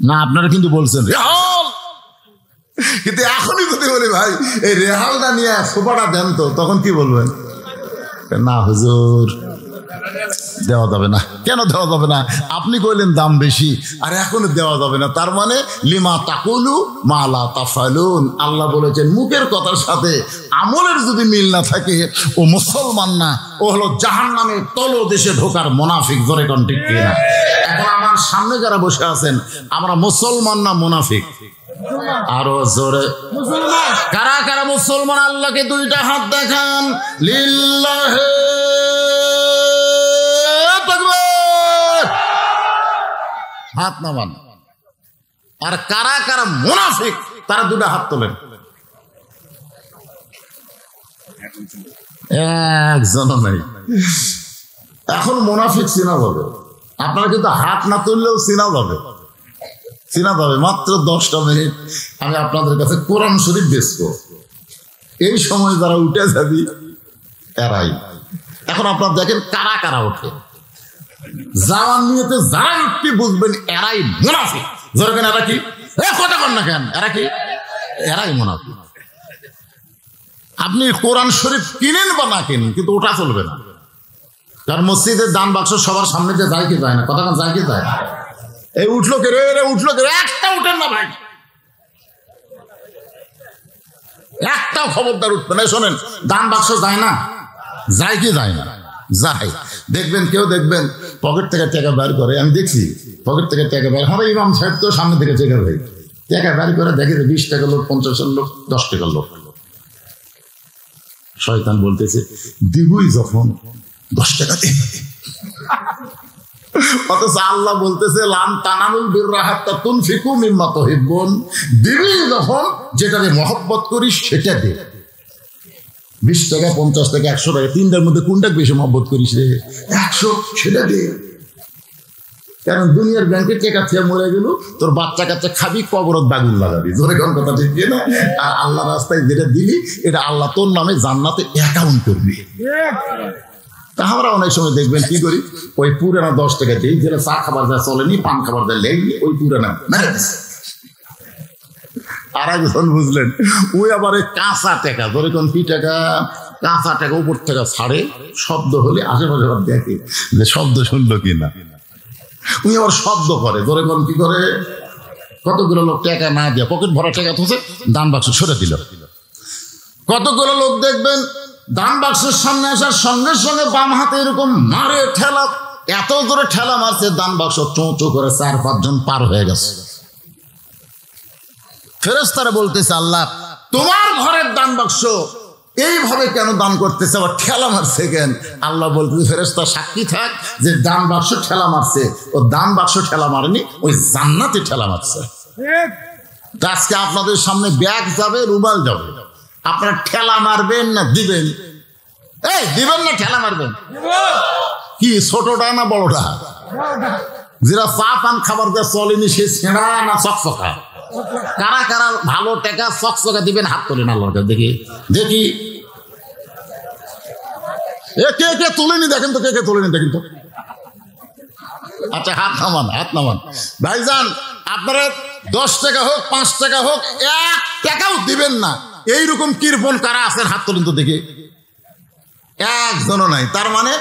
না আপনারা কিন্তু বলছেন রেহাল, কিন্তু এখনই যদি বলি ভাই এই রেহালটা নিয়ে সোফাটা দেন তো, তখন কি বলবেন? না হুজুর দেওয়া যাবে না। কেন দেওয়া যাবে না? আপনি কইলেন দাম বেশি আর এখনো দেওয়া যাবে না, তার মানে লিমা তাকুলু মা লা তাফালুন। আল্লাহ বলেছেন মুখের কথার সাথে আমলের যদি মিল না থাকে ও মুসলমান না, ও হলো জাহান্নামের তলদেশে ঢোকার মুনাফিক। জোরে কোন ঠিক কিনা? এখন আমার সামনে যারা বসে আছেন আমরা মুসলমান না মুনাফিক? আরো জোরে মুসলমান। কারা কারা মুসলমান? আল্লাহকে 2টা হাত দেখান। লিল্লাহি তাকবীর, হাত নামান। আর কারা কারা মুনাফিক তারা 2টা হাত তোলেন। একজনও নাই। এখন মুনাফিক চিনা যাবে, আপনারা কিন্তু হাত না তুললেও চিনা যাবে, চিনা যাবে। মাত্র 10টা মিনিট আমি আপনাদের কাছে কোরআন শরীফ বেচবো, এই সময় যারা উঠে যাবি এরাই। এখন আপনারা দেখেন কারা কারা ওঠে, জাওয়ান নিয়েতে যারা উঠতে বুঝবেন এরাই মুনাফিক। ধরেন এরা কি কথা কন না কেন? এরা কি? এরাই মুনাফিক। আপনি কোরআন শরীফ কিনেন বা না কিনেন, কিন্তু ওটা চলবে না। কারণ মসজিদের দান বাক্স সবার সামনে দিয়ে যায় কি যায় না? কথা যায় কি যায়? এই উঠলো কে রে, উঠলো কে রে? একটা উঠেন না ভাই, একটাও খবরদার উঠবে না। শোনেন, দান বাক্স যায় না, যায় কি যায় না? যায়। দেখবেন কেউ দেখবেন পকেট থেকে টাকা বের করে, আমি দেখছি পকেট থেকে টাকা বের, হ্যাঁ ইমাম সাহেব তো সামনে থেকে টাকা ভাই টাকা বের করে দেখে 20 টাকা লোক, 50 লোক, 10 টাকার লোক। শয়তান বলতেছে দিবই যখন 10 টাকা দিন, অথচ আল্লাহ বলতেছে লান তানালুল বিররা হাত্তা তুনফিকু মিম্মা তুহিব্বুন, দিবি যখন যেটাকে মহব্বত করিস সেটা দে। 20 টাকা, 50 টাকা, 100 টাকা, 3টার মধ্যে কোনটা বেশি মহব্বত করিস রে? 100, সেটা দে। কারণ দুনিয়ার ব্যাংকে টাকা খেয়ে মরে গেল, তোর বাচ্চা কাচ্চা খাবি, কবরত বাগুন লাগাবি। ধরে কোন কথা ঠিক না? আর আল্লাহ রাস্তায় যেটা দিলি এটা আল্লাহ তোর নামে জান্নাতে অ্যাকাউন্ট করবি। তা আমরা অনেক সময় দেখবেন কি করি, ওই পুরানা 10 টাকা দিই, যেটা চা খাবার যা চলেনি, পান খাবার যা লেগনি, ওই পুরানা আর একজন বুঝলেন ওই আবার কাঁচা টাকা, ধরে কোন কি টাকা? কাঁচা টাকা উপর থেকে ছাড়ে, শব্দ হলে আশেপাশে দেখে যে শব্দ শুনলো কিনা। উনি আবার শব্দ করে, ধরে কোন কি করে? কতগুলো লোক টাকা না দিয়ে পকেট ভরা টাকা থুছে দান বাক্স সরে দিল। কতগুলো লোক দেখবেন দান বাক্সের সামনে আসার সঙ্গে সঙ্গে বাম হাতে এরকম মারে ঠেলা, এত জোরে ঠেলা মারছে দান বাক্স চোঁচো করে 4-5 জন পার হয়ে গেছে। ফেরেশতারা বলতেছে আল্লাহ তোমার ঘরের দান বাক্স এইভাবে কেন দান করতেছে, আবার ঠেলা মারছে কেন? আল্লাহ বলতেছে ফেরেশতা সাক্ষী থাক যে দান বাক্স ঠেলা মারছে, ও দান বাক্স ঠেলা মারেনি, ওই জান্নাতে ঠেলা মারছে। আজকে আপনাদের সামনে ব্যাগ যাবে, রুমাল যাবে, আপনারা ঠেলা মারবেন না দিবেন? এই দিবেন না ঠেলা মারবেন? কি ছোটটা না বড়টা? যেটা চা পান খাবার দিয়ে চলেনি সে ছেঁড়া না চকচকা? কারা কারা ভালো টাকা চকচকা দিবেন হাত তোলেন আল্লাহর কাছে দেখি দেখি। কে কে তুলেনি দেখেন তো, কে কে তুলেনি দেখেন তো। আচ্ছা হাত নামান, হাত নামান। ভাইজান আপনারা 10 টাকা হোক 5 টাকা হোক 1 টাকাও দিবেন না, এইরকম কৃপণ কারা আছেন হাত তোলেন তো দেখি। একজনও নাই। তার মানে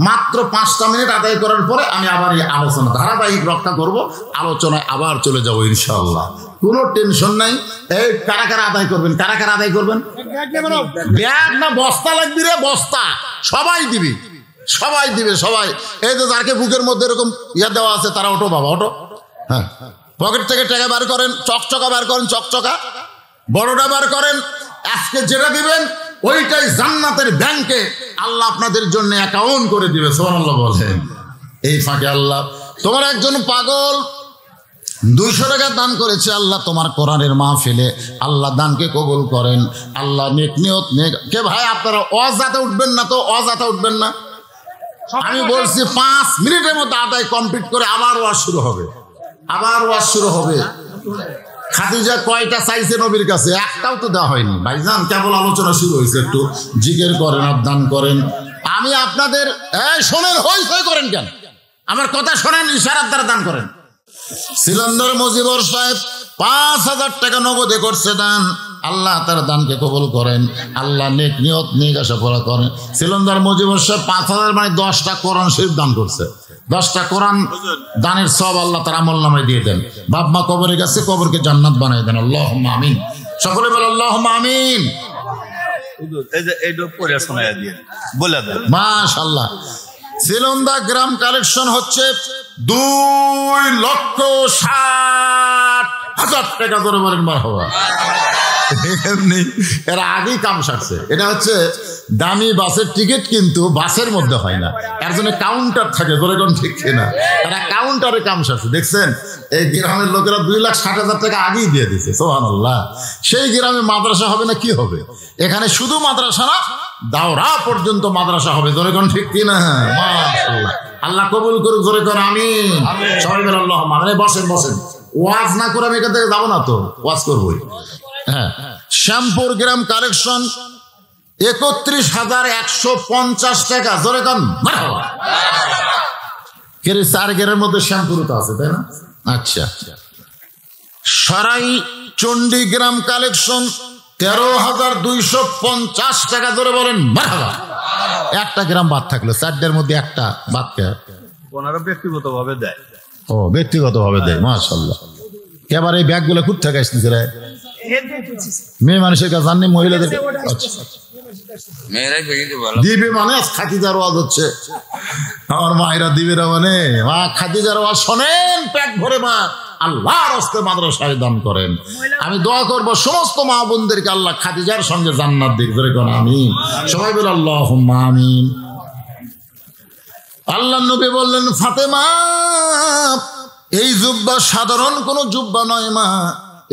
মাত্র 5টা মিনিট আদায় করার পরে আমি আবার এই আলোচনা ধারাবাহিক রক্ষা করব, আলোচনায় আবার চলে যাবো ইনশাআল্লাহ, কোনো টেনশন নাই। এই কারা কারা আদায় করবেন, কারা কারা আদায় করবেন? ব্যাগ না বস্তা লাগবে রে, বস্তা সবাই দিবি, সবাই দিবে সবাই। এই তো যাকে বুকের মধ্যে এরকম ইয়া দেওয়া আছে তারা ওঠো বাবা ওঠো। হ্যাঁ পকেট থেকে টাকা বার করেন, চকচকা বার করেন, চকচকা বড়টা বার করেন। আজকে যেটা দিবেন ওইটাই জান্নাতের ব্যাংকে আল্লাহ আপনাদের জন্য অ্যাকাউন্ট করে দিবে। সুবহানাল্লাহ বলেন। এই ফাঁকে আল্লাহ তোমার একজন পাগল 200 টাকা দান করেছে, আল্লাহ তোমার কোরআনের মাহফিলে আল্লাহ দানকে কবুল করেন। আল্লাহ নেক নিয়ত নেক। কে ভাই আপনারা অজাতে উঠবেন না তো, অজাতে উঠবেন না। আমি বলছি 5 মিনিটের মধ্যে আদায় কমপ্লিট করে আবার ওয়াজ শুরু হবে, আবার ওয়াজ শুরু হবে। খাদিজা কয়টা চাইছে নবীর কাছে? একটাও তো দেওয়া হয়নি। ভাইজান কেবল আলোচনা শুরু হয়েছে, একটু জিকির করেন আর দান করেন। আমি আপনাদের শোনেন, হই হই করেন কেন? আমার কথা শোনেন, ইশারার দ্বারা দান করেন। সিলন্দর মজিবর সাহেব 5000 টাকা নগদে করছে দান, আল্লাহ তার দানকে কবুল করেন, আল্লাহ নেক নিয়ত নেক আশা করা করেন। সিলন্দর মজিবর সাহেব 5000 মানে 10টা কোরআন শরীফ দান করছে। 10টা কোরআন দানের সব আল্লাহ তার আমল নামায় দিয়ে দেন। বাপ মা কবরে গেছে, কবরকে জান্নাত বানাই দেন। আল্লাহুম্মা আমিন। সকলে বলে আল্লাহুম্মা আমিন। মাশাআল্লাহ। সিলন্দা গ্রাম কালেকশন হচ্ছে 2,60,000 টাকা করে বলেন মারহাবা। এমনি এরা আগেই কাম সারছে। এটা হচ্ছে দামি বাসের টিকিট, কিন্তু বাসের মধ্যে হয় না, এর জন্য কাউন্টার থাকে, ধরে কোন ঠিক না, এরা কাউন্টারে কাম সারছে। দেখছেন এই গ্রামের লোকেরা 2,60,000 টাকা আগেই দিয়ে দিচ্ছে। সুবহানাল্লাহ। সেই গ্রামে মাদ্রাসা হবে না কি হবে? এখানে শুধু মাদ্রাসা না, দাওরা পর্যন্ত মাদ্রাসা হবে, ধরে কোন ঠিক কিনা? মাশাআল্লাহ। আল্লাহ কবুল করুক, জোরে করে আমিন। সবাই বলে আল্লাহুম্মা আমিন। বসেন বসেন, ওয়াজ না করে আমি এখান থেকে যাবো না তো, ওয়াজ করবোই। হ্যাঁ শ্যামপুর গ্রাম কালেকশন 31,150 টাকা, জোরে কন মারহাবা। কেরে 4 গ্রামের মধ্যে শ্যামপুর তো আছে তাই না? আচ্ছা। সরাই চণ্ডীগ্রাম কালেকশন 13,250 টাকা, ধরে বলেন মারহাবা। একটা গ্রাম বাদ থাকলো, 4টার মধ্যে একটা বাদ কে? ওনারা ব্যক্তিগত ভাবে দেয়। ও ব্যক্তিগত ভাবে দেয়, মাশাআল্লাহ। এবার এই ব্যাগগুলো কোথা থেকে আসতেছে রে? মেয়ে মানুষের কাছে জাননি, মহিলাদের দিবে মানে খাদিজার ওয়াজ হচ্ছে। আমার মায়েরা দিবে না মানে মা খাদিজার ওয়াজ শোনেন পেট ভরে, মা আল্লাহর হস্তে মাদ্রাসায় দান করেন। আমি দোয়া করব সমস্ত মা বোনদেরকে আল্লাহ খাদিজার সঙ্গে জান্নাত দিক, ধরে কোন আমিন। সবাই বলে আল্লাহুম্মা আমিন। আল্লাহ নবী বললেন ফাতেমা এই জুব্বা সাধারণ কোনো জুব্বা নয় মা,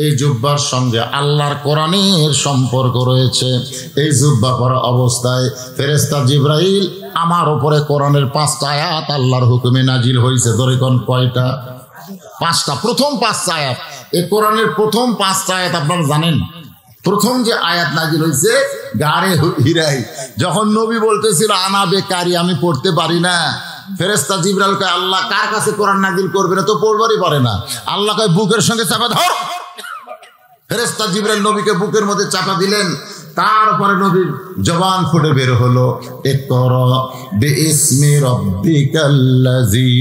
এই জুব্বার সঙ্গে আল্লাহর কোরআনের সম্পর্ক রয়েছে। এই জুব্বা পরা অবস্থায় ফেরেশতা জিবরাইল আমার উপরে কোরআনের 5টা আয়াত আল্লাহর হুকুমে নাজিল হয়েছে। ধরে কোন কয়টা? 5টা। প্রথম 5টা আয়াত, এই কোরআনের প্রথম 5টা আয়াত আপনারা জানেন। প্রথম যে আয়াত নাজিল হয়েছে গারে হিরাই, যখন নবী বলতেছিল আনা বেকারি, আমি পড়তে পারি না। ফেরেশতা জিবরাইল কয় আল্লাহ কার কাছে কোরআন নাজিল করবে না, তো পড়বারই পারে না। আল্লাহ কয় বুকের সঙ্গে চাপা ধর। ফেরেশতা জিবরাইল নবীকে বুকের মধ্যে চাপা দিলেন, তারপরে নবীর জবান ফুটে বের হলো ইকরা বিইসমি রাব্বিকাল্লাযী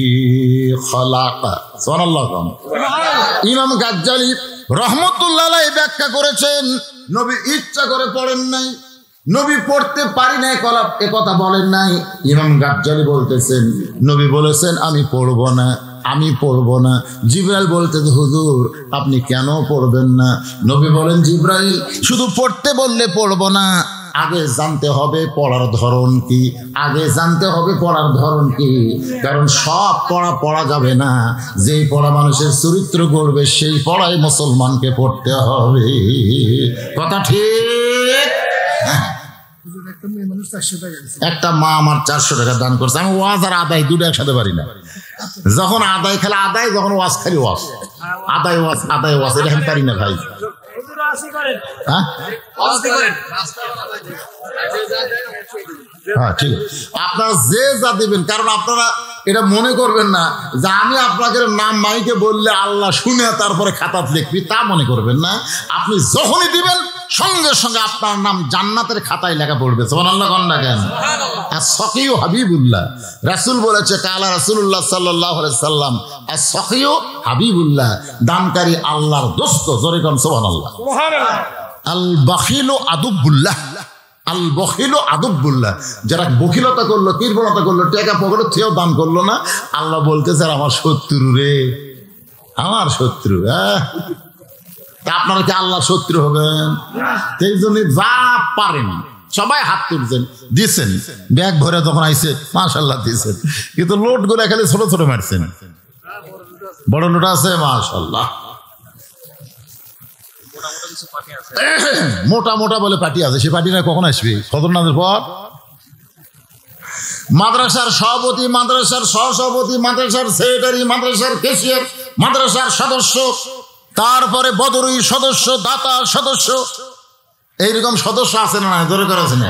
খালাক। সুবহানাল্লাহ। ইমাম গাজ্জালী রাহমাতুল্লাহ আলাইহি ব্যাখ্যা করেছেন নবী ইচ্ছা করে পড়েন নাই, নবী পড়তে পারি না এ কথা বলেন নাই। ইমাম গাজ্জালি বলতেছেন নবী বলেছেন আমি পড়বো না, আমি পড়বো না। জিবরাইল বলতেছে হুজুর আপনি কেন পড়বেন না? নবী বলেন জিবরাইল শুধু পড়তে বললে পড়বো না, আগে জানতে হবে পড়ার ধরন কি, আগে জানতে হবে পড়ার ধরন কি। কারণ সব পড়া যাবে না, যেই পড়া মানুষের চরিত্র গড়বে সেই পড়াই মুসলমানকে পড়তে হবে। কথা ঠিক? একটা মা আমার 400 টাকা দান করছে। আমি ওয়াজ আর আদায় দুটো একসাথে পারি না। যখন আদায় খেলা আদায়, যখন ওয়াজ খালি ওয়াজ, আদায় ওয়াজ আদায় ওয়াজ, এটা আমি পারি না ভাই। হ্যাঁ ঠিক আছে, আপনারা যে যা দিবেন, কারণ আপনারা এটা মনে করবেন না যে আমি আপনাদের নাম মাইকে বললে আল্লাহ শুনে তারপরে খাতাত লিখবি, তা মনে করবেন না। আপনি যখনই দিবেন সঙ্গে সঙ্গে আপনার নাম জান্নাতের খাতায় লেখা পড়বে। সুবহানাল্লাহ কোন না কেন? as-saqiyu হাবিবুল্লাহ, রাসূল বলেছে কালা রাসূলুল্লাহ সাল্লাল্লাহু আলাইহি সাল্লাম as-saqiyu হাবিবুল্লাহ, দানকারী আল্লাহর দোস্ত। জোরে কোন সুবহানাল্লাহ। আল-বাখিলু আদুবুল্লাহ, আল বখিলু আদুবুল্লাহ, যারা বখিলতা করলো, কৃপণতা করলো, টাকা পকেটে থেকেও দান করলো না, আল্লাহ বলতেছে আমার শত্রু রে, আমার শত্রু। আপনারা কি আল্লাহ শত্রু হবেন? সেই জন্য যা পারেন সবাই হাত তুলছেন, দিচ্ছেন, ব্যাগ ভরে যখন আইছে মাশাআল্লাহ দিচ্ছেন, কিন্তু লোট গুলো খালি ছোট ছোট মারছেন। বড় লোট আছে মাশাআল্লাহ, মোটা মোটা বলে পার্টি আছে, সে পার্টিটা কখন আসবে? ফজর পর। মাদ্রাসার সভাপতি, মাদ্রাসার সহসভাপতি, মাদ্রাসার সেক্রেটারি, মাদ্রাসার ক্যাশিয়ার, মাদ্রাসার সদস্য, তারপরে বদরুই সদস্য, দাতা সদস্য, এইরকম সদস্য আছে না? জোরে করে আছে না?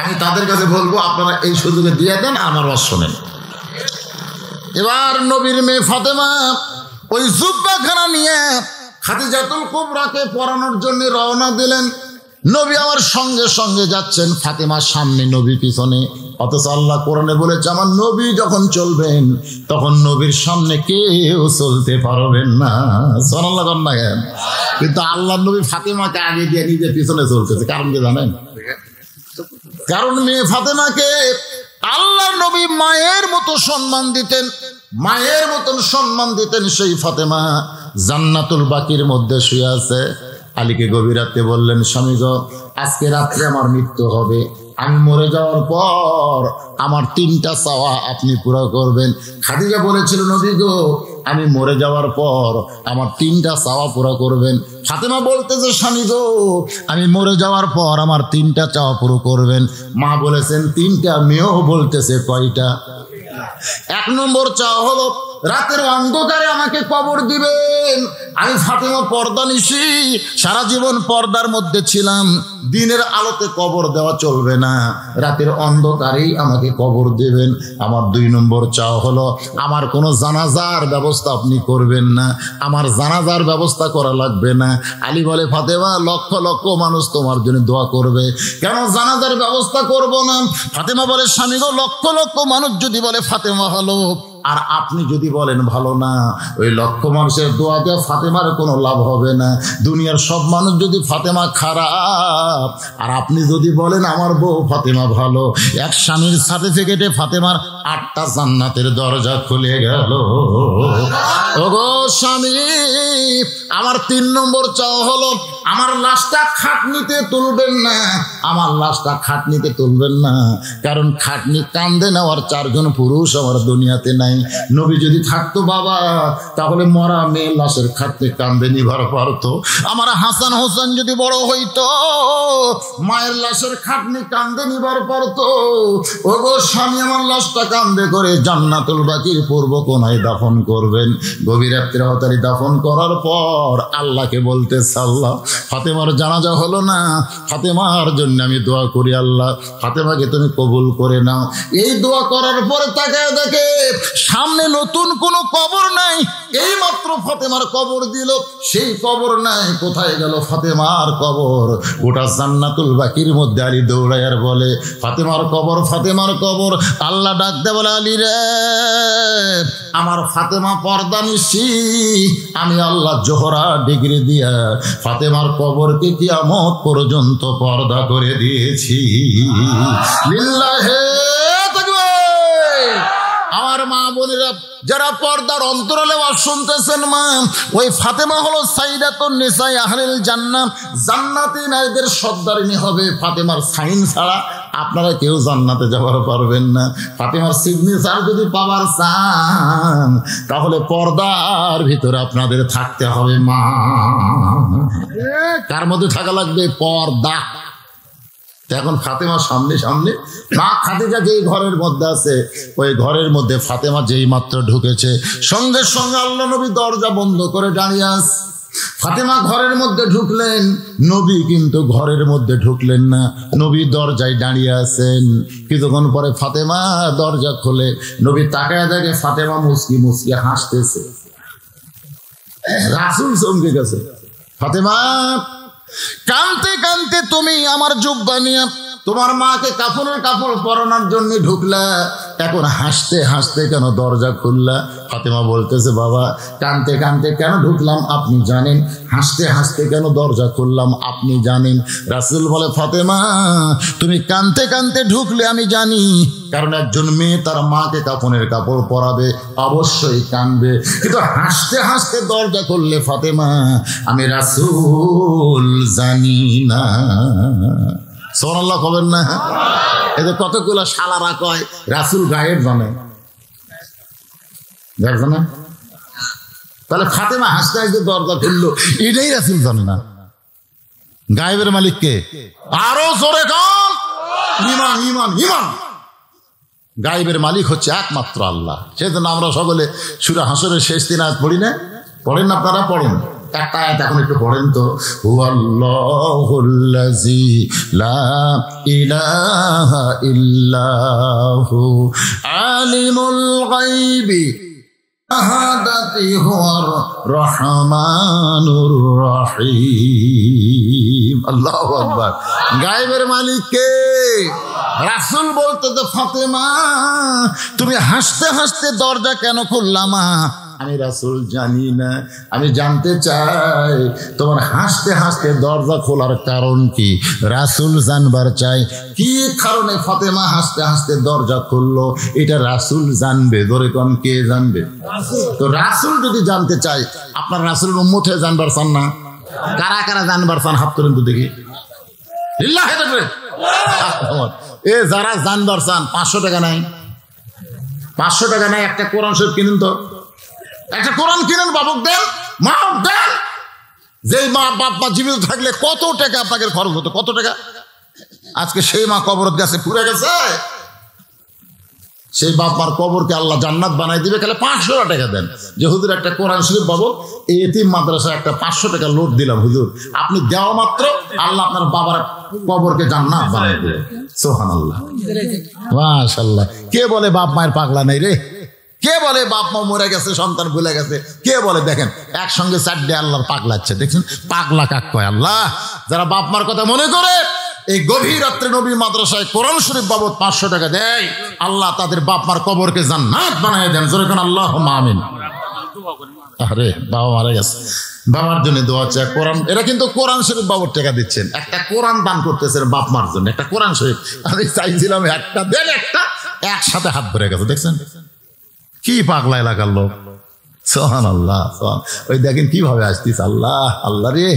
আমি তাদের কাছে বলবো আপনারা এই সুযোগে দিয়ে দেন, আমার ওয়াজ শোনেন। এবার নবীর মেয়ে ফাতেমা ওই জুব্বাখানা নিয়ে খাদিজাতুল কুবরাকে পরানোর জন্য রওনা দিলেন। নবী আমার সঙ্গে সঙ্গে যাচ্ছেন, ফাতেমার সামনে, নবী পিছনে। অথচ আল্লাহ কোরআনে বলেছে আমার নবী যখন চলবেন তখন নবীর সামনে কেউ চলতে পারবেন না। সুবহানাল্লাহ না কেন? কিন্তু আল্লাহ নবী ফাতেমাকে আগে দিয়ে নিজে পিছনে চলতেছে। কারণ কি জানেন? কারণ মেয়ে ফাতেমাকে আল্লাহ নবী মায়ের মতো সম্মান দিতেন, মায়ের মতন সম্মান দিতেন। সেই ফাতেমা জান্নাতুল বাকির মধ্যে শুয়ে আছে। আলীকে গভীর রাতে বললেন স্বামী গো, আজকে রাত্রে আমার মৃত্যু হবে, আমি মরে যাওয়ার পর আমার 3টা চাওয়া আপনি পুরো করবেন। খাদিজা বলেছিল নবী গো, আমি মরে যাওয়ার পর আমার 3টা চাওয়া পুরো করবেন। ফাতেমা বলতেছে স্বামী গো, আমি মরে যাওয়ার পর আমার 3টা চাওয়া পুরো করবেন। মা বলেছেন 3টা, মেয়েও বলতেছে কয়টা? 1 নম্বর চাওয়া হলো রাতের অন্ধকারে আমাকে কবর দিবেন। আমি ফাতেমা পর্দা নিশি, সারা জীবন পর্দার মধ্যে ছিলাম, দিনের আলোতে কবর দেওয়া চলবে না, রাতের অন্ধকারেই আমাকে কবর দেবেন। আমার 2 নম্বর চাওয়া হলো আমার কোনো জানাজার ব্যবস্থা আপনি করবেন না, আমার জানাজার ব্যবস্থা করা লাগবে না। আলী বলে ফাতেমা লক্ষ লক্ষ মানুষ তোমার জন্য দোয়া করবে, কেন জানাজার ব্যবস্থা করব না? ফাতেমা বলে স্বামী গো, লক্ষ লক্ষ মানুষ যদি বলে ফাতেমা ভালো, আর আপনি যদি বলেন ভালো না, ওই লক্ষ মানুষের দোয়া দিয়ে ফাতেমার কোনো লাভ হবে না। দুনিয়ার সব মানুষ যদি ফাতেমা খারাপ, আর আপনি যদি বলেন আমার বউ ফাতেমা ভালো, এক স্বামীর সার্টিফিকেটে ফাতেমার 8টা জান্নাতের দরজা খুলে গেল। ওগো স্বামী, আমার 3 নম্বর চাওয়া হলো আমার লাশটা খাটনিতে তুলবেন না, আমার লাশটা খাটনিতে তুলবেন না, কারণ খাটনি কান্দে নেওয়ার 4 জন পুরুষ আমার দুনিয়াতে নাই। নবী যদি থাকতো বাবা, তাহলে মরা মেয়ে লাশের খাটনি কান্দে নিবার পারতো। আমার হাসান হোসেন যদি বড় হইতো, মায়ের লাশের খাটনি কান্দে নিবার পারতো। ওগো স্বামী, আমার লাশটা কান্দে করে জান্নাতুল বাকির পূর্ব কোনায় দাফন করবেন। গভীর রাত্রে হতারি দাফন করার পর আল্লাহকে বলতেছে আল্লাহ ফাতেমার জানাজা হলো না, ফাতেমার জন্য আমি দোয়া করি, আল্লাহ ফাতেমাকে তুমি কবুল করে নাও। এই দোয়া করার পরে তাকায় দেখে সামনে নতুন কোনো কবর নাই, এই মাত্র ফাতেমার কবর দিল, সেই কবর নাই, কোথায় গেল ফাতেমার কবর? গোটা জান্নাতুল বাকির মধ্যে আলী দৌড়ায়ার বলে ফাতেমার কবর, ফাতেমার কবর। আল্লাহ ডাকতে বলে আলী রে, আমার ফাতেমা পর্দা নিশি, আমি আল্লাহ জোহরা ডিগ্রি দিয়া ফাতেমার কবরকে কিয়ামত পর্যন্ত পর্দা করে দিয়েছি। লিল্লাহে তাকবীর। আমার মা বোনেরা যারা পর্দার অন্তরালে ওয়াজ শুনতেছেন, মা, ওই ফাতেমা হলো সাইয়্যিদাতুন নিসা আহলিল জান্নাত, জান্নাতি নারীদের সর্দারিনী হবে। ফাতেমার সাইন ছাড়া আপনারা কেউ জান্নাতে যাবার পারবেন না। ফাতেমার সিগনেচার যদি পাওয়ার চান তাহলে পর্দার ভিতরে আপনাদের থাকতে হবে। মা, কার মধ্যে থাকা লাগবে? পর্দা। এখন ফাতেমা সামনে সামনে, মা খাদিজা যেই ঘরের মধ্যে আছে, ওই ঘরের মধ্যে ফাতেমা যেই মাত্র ঢুকেছে, সঙ্গে সঙ্গে আল্লাহ নবী দরজা বন্ধ করে দাঁড়িয়ে আছে। ফাতেমা ঘরের মধ্যে ঢুকলেন, নবী কিন্তু ঘরের মধ্যে ঢুকলেন না, নবী দরজায় দাঁড়িয়ে আছেন। কিছুক্ষণ পরে ফাতেমা দরজা খোলে, নবী তাকায় দেখে ফাতেমা মুচকি মুচকি হাসতেছে। রাসূল চমকে গেছে। ফাতেমা, কানতে কানতে তুমি আমার জুব্বা নিয়ে তোমার মাকে কাফনের কাপড় পরানোর জন্য ঢুকলা, এখন হাসতে হাসতে কেন দরজা খুললা? ফাতেমা বলতেছে, বাবা, কানতে কানতে কেন ঢুকলাম আপনি জানেন, হাসতে হাসতে কেন দরজা খুললাম আপনি জানেন। রাসূল বলে, ফাতেমা, তুমি কানতে কানতে ঢুকলে আমি জানি, কারণ একজন মেয়ে তার মাকে কাফনের কাপড় পরাবে, অবশ্যই কানবে। কিন্তু হাসতে হাসতে দরজা খুললে ফাতেমা, আমি রাসূল জানি না। সুবহানাল্লাহ কবেন না? এদের কতগুলো শালারা কয় রাসূল গায়েব জানে, জানে। তাহলে ফাতেমা হাসতে হাসতে দরজা খুললো, এটাই রাসূল জানে না। গায়েবের মালিক কে? আরো জোরে কান, ঈমান ঈমান ঈমান। গায়েবের মালিক হচ্ছে একমাত্র আল্লাহ। সেজন্য আমরা সকলে সূরা হাসরের শেষ 3 আয়াত পড়ি না? পড়েন না আপনারা? পড়েন একটা আয়াত এখন একটু পড়েন তো। হুয়াল্লাহুল্লাযী লা ইলাহা ইল্লাহু আলিমুল গায়বি শাহাদাতি হুয়ার রহমানুর রহিম। আল্লাহু আকবার। গায়েবের মালিক কে? রাসূল বলতে তো, ফাতেমা, তুমি হাসতে হাসতে দরজা কেন খুললাম? আমি রাসূল জানি না। আমি জানতে চাই তোমার হাসতে হাসতে দরজা খোলার কারণ কি? রাসূল জানবার চাই কি কারণে ফাতেমা হাসতে হাসতে দরজা খুললো, এটা রাসূল জানবে। ধরে কোন কে জানবে? তো রাসূল যদি জানতে চাই, আপনার রাসূলের উম্মত হয়ে জানবার চান না? কারা কারা জানবার চান? হাত তুলেন তো দেখি। লিল্লাহি তাকবীর। এ যারা জানবার চান, 500 টাকা নাই? 500 টাকা নাই? একটা কোরআন শরীফ কিনেন তো, একটা কোরআন কিনেন, বাবুক দেন, মা দেন। যেই মা বাপ মা জীবিত থাকলে কত টাকা আপনাকে খরচ হতো, কত টাকা? আজকে সেই মা কবরত গেছে, পুড়ে গেছে। সেই বাপ মার কবরকে আল্লাহ জান্নাত বানাই দিবে, তাহলে 500 টাকা দেন। যে হুজুর একটা কোরআন শরীফ বাবু, এই এতিম মাদ্রাসায় একটা 500 টাকা লোড দিলাম হুজুর, আপনি দেওয়া মাত্র আল্লাহ আপনার বাবার কবরকে জান্নাত বানাই দেবে। সুবহানাল্লাহ, মাশাআল্লাহ। কে বলে বাপ মায়ের পাগলা নাই রে? কে বলে বাপ মা মরে গেছে, সন্তান ভুলে গেছে? কে বলে? দেখেন একসঙ্গে 4 আল্লাহর পাগলাচ্ছে। দেখছেন পাগলা কাক কয়? আল্লাহ। যারা বাপ মার কথা মনে করে এই গভীর রাত্রে নবী মাদ্রাসায় কোরআন শরীফ বাবদ 500 টাকা দেয়, আল্লাহ তাদের বাপ মার কবরকে জান্নাত বানিয়ে দেন। জোরে কোন আল্লাহুম্মা আমিন। আরে বাবা মারা গেছে, বাবার জন্য দোয়া চাই। কোরআন, এরা কিন্তু কোরআন শরীফ বাবদ টাকা দিচ্ছেন, একটা কোরআন দান করতেছেন বাপ মার জন্য, একটা কোরআন শরীফ। আমি চাইছিলাম একটা দেন, একটা একসাথে হাত ভরে গেছে। দেখছেন কি পাগলা এলাকার লোক। সুবহানাল্লাহ। ওই দেখেন কিভাবে আসতিস। আল্লাহ আল্লাহ রে,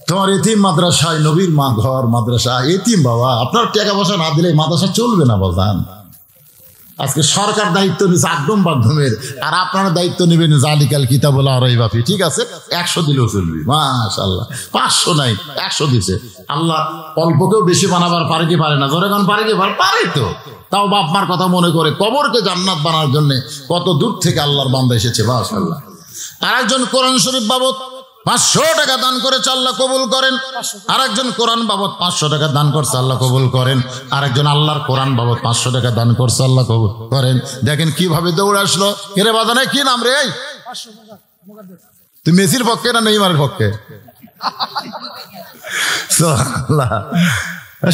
তোমার এতিম মাদ্রাসায়, নবীর মা ঘর মাদ্রাসা, এতিম বাবা, আপনার টাকা পয়সা না দিলে মাদ্রাসা চলবে না বাজান। আজকে সরকার দায়িত্ব নিচ্ছে একদম মাধ্যমের, আর আপনারা দায়িত্ব নেবেন জালিকাল কিতাবুল লা রাইবা ফি। ঠিক আছে, 100 দিলেও চলবে। মাশাআল্লাহ, 500 নাই 100 দিছে। আল্লাহ অল্পকেও বেশি বানাবার পারে কি পারে না? ধরে কোন পারে কি পারে তো। তাও বাপ মার কথা মনে করে কবরকে জান্নাত বানার জন্য কত দূর থেকে আল্লাহর বান্দা এসেছে। মাশাআল্লাহ। আর একজন কোরআন শরীফ বাবদ 500 টাকা দান করেছে, আল্লাহ কবুল করেন। আরেকজন কোরআন বাবদ 500 টাকা দান করছে, আল্লাহ কবুল করেন। আরেকজন আল্লাহর কোরআন বাবদ 500 টাকা দান করছে, আল্লাহ কবুল করেন। দেখেন কিভাবে দৌড়ে আসলো। এরে বাদানে কি নাম রে? তুই মেসির পক্ষে না নেইমারের পক্ষে?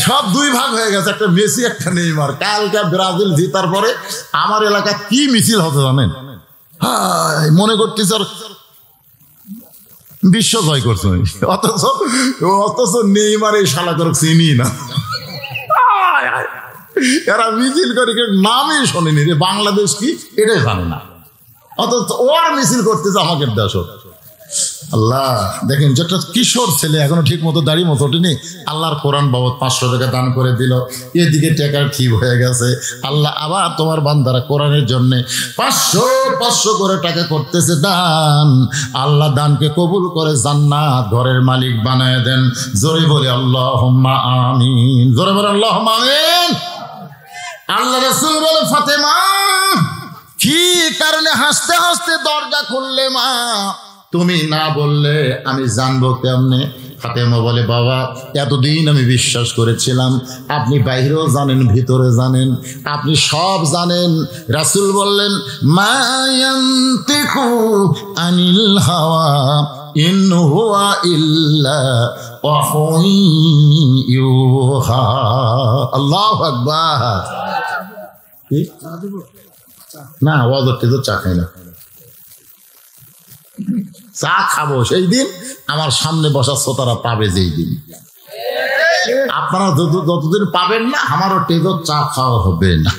সব দুই ভাগ হয়ে গেছে, একটা মেসি একটা নেইমার। কালকে ব্রাজিল জিতার পরে আমার এলাকায় কি মিছিল হতে জানেন? মনে করতেছ বিশ্ব জয় করছে, অথচ নেইমার এই শালা করে চিনি না। এরা মিছিল করে নামই শোনেনি রে, বাংলাদেশ কি এটাই জানে না, অথচ ওর মিছিল করতেছে আমাকে দেশ। আল্লাহ দেখেন, যেটা কিশোর ছেলে এখনো ঠিক মতো দাড়ি মতো ওঠেনি, আল্লাহর কোরআন বাবদ 500 টাকা দান করে দিল, এদিকে টাকা ঠিক হয়ে গেছে। আল্লাহ আবার তোমার বান্দারা কোরআনের জন্য 500 করে টাকা করতেছে দান। আল্লাহ দানকে কবুল করে জান্নাত ঘরের মালিক বানায় দেন। জোরে বলে আল্লাহুম্মা আমিন, জোরে বলে আল্লাহুম্মা আমিন। আল্লাহ রাসূল বলে, ফাতেমা কি কারণে হাসতে হাসতে দরজা খুললে মা? তুমি না বললে আমি জানবো কেমনে? ফাতেমা বলে, বাবা এতদিন আমি বিশ্বাস করেছিলাম আপনি বাইরেও জানেন ভিতরে জানেন, আপনি সব জানেন। রাসূল বললেন, মা ইয়ানতিকু আনিল হাওয়া ইন হুয়া ইল্লা ওয়াহুন ইউহা। আল্লাহু আকবার। না ওয়াজতে তো চা খাই না, চা খাবো সেই দিন আমার সামনে বসা শ্রোতারা পাবে যেই দিন। আপনারা যতদিন পাবেন না আমারও টেজো চা খাওয়া হবে না।